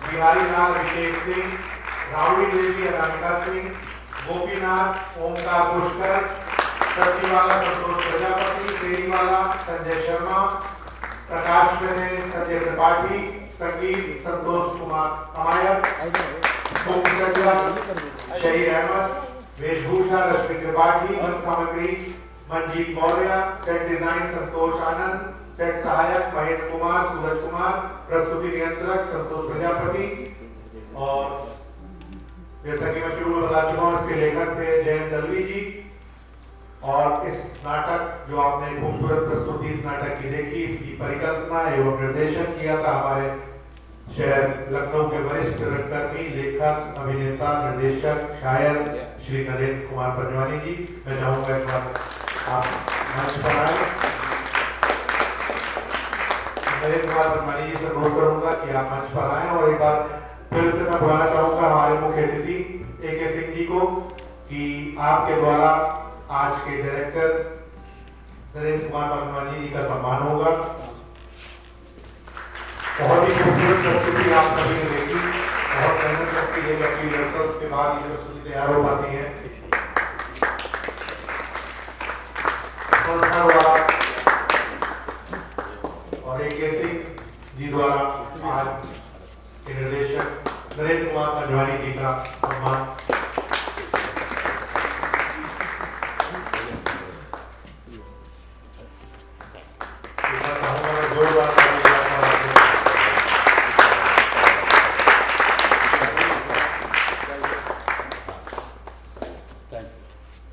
बिहारी लाल अभिषेक सिंह, रावड़ी देवी अनामिका सिंह, गोपीनाथ ओमकार पुष्कर, सतीवाला संतोष प्रजापति, फेरीवाला संजय शर्मा, प्रकाश में संजय त्रिपाठी, संगीत संतोष कुमार समायक, शहीद अहमद, वेशभूषा रश्मि त्रिपाठी, सामग्री Manjeet Maurya, set design Santosh Anand, set सहायक महेंद्र कुमार, सूरज कुमार, प्रस्तुति नियंत्रक संतोष प्रजापति। और जैसा कि मैं शुरू में बता चुका हूँ, इसके लेखक थे जयंत दलवी जी। और इस नाटक जो आपने खूबसूरत प्रस्तुति इस नाटक की देखी, इसकी परिकल्पना एवं निर्देशन किया था हमारे शहर लखनऊ के वरिष्ठ रंगकर्मी, लेखक, अभिनेता, निर्देशक, शायर श्री नरेंद्र कुमार पंजवानी जी। मैं चाहूंगा एक बार आप मंच पर आए। नरेंद्र कुमार पंजवानी जी से अनुरोध करूंगा कि आप मंच पर आए। और एक बार फिर से मैं बुलाना चाहूंगा हमारे मुख्य अतिथि AK सिंह जी को कि आपके द्वारा आज के डायरेक्टर नरेंद्र कुमार पंजवानी जी का सम्मान होगा। बहुत ही खूबसूरत प्रस्तुति आप सभी ने देखी, बहुत मेहनत करती है, जबकि रिहर्सल्स के बाद ये प्रस्तुति तैयार हो पाती है। और AK सिंह जी द्वारा आज के निर्देशक नरेंद्र कुमार पंजवानी जी का सम्मान।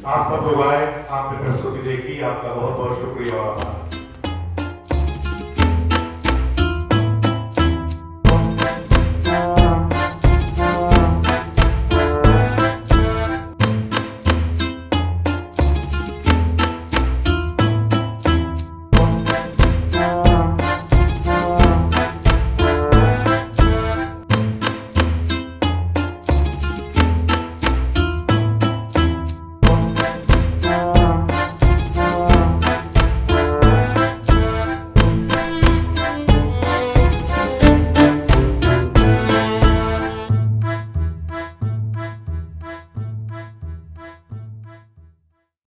आप सब लोग आए, आपने प्रस्तुति देखी, आपका बहुत बहुत शुक्रिया और आभार।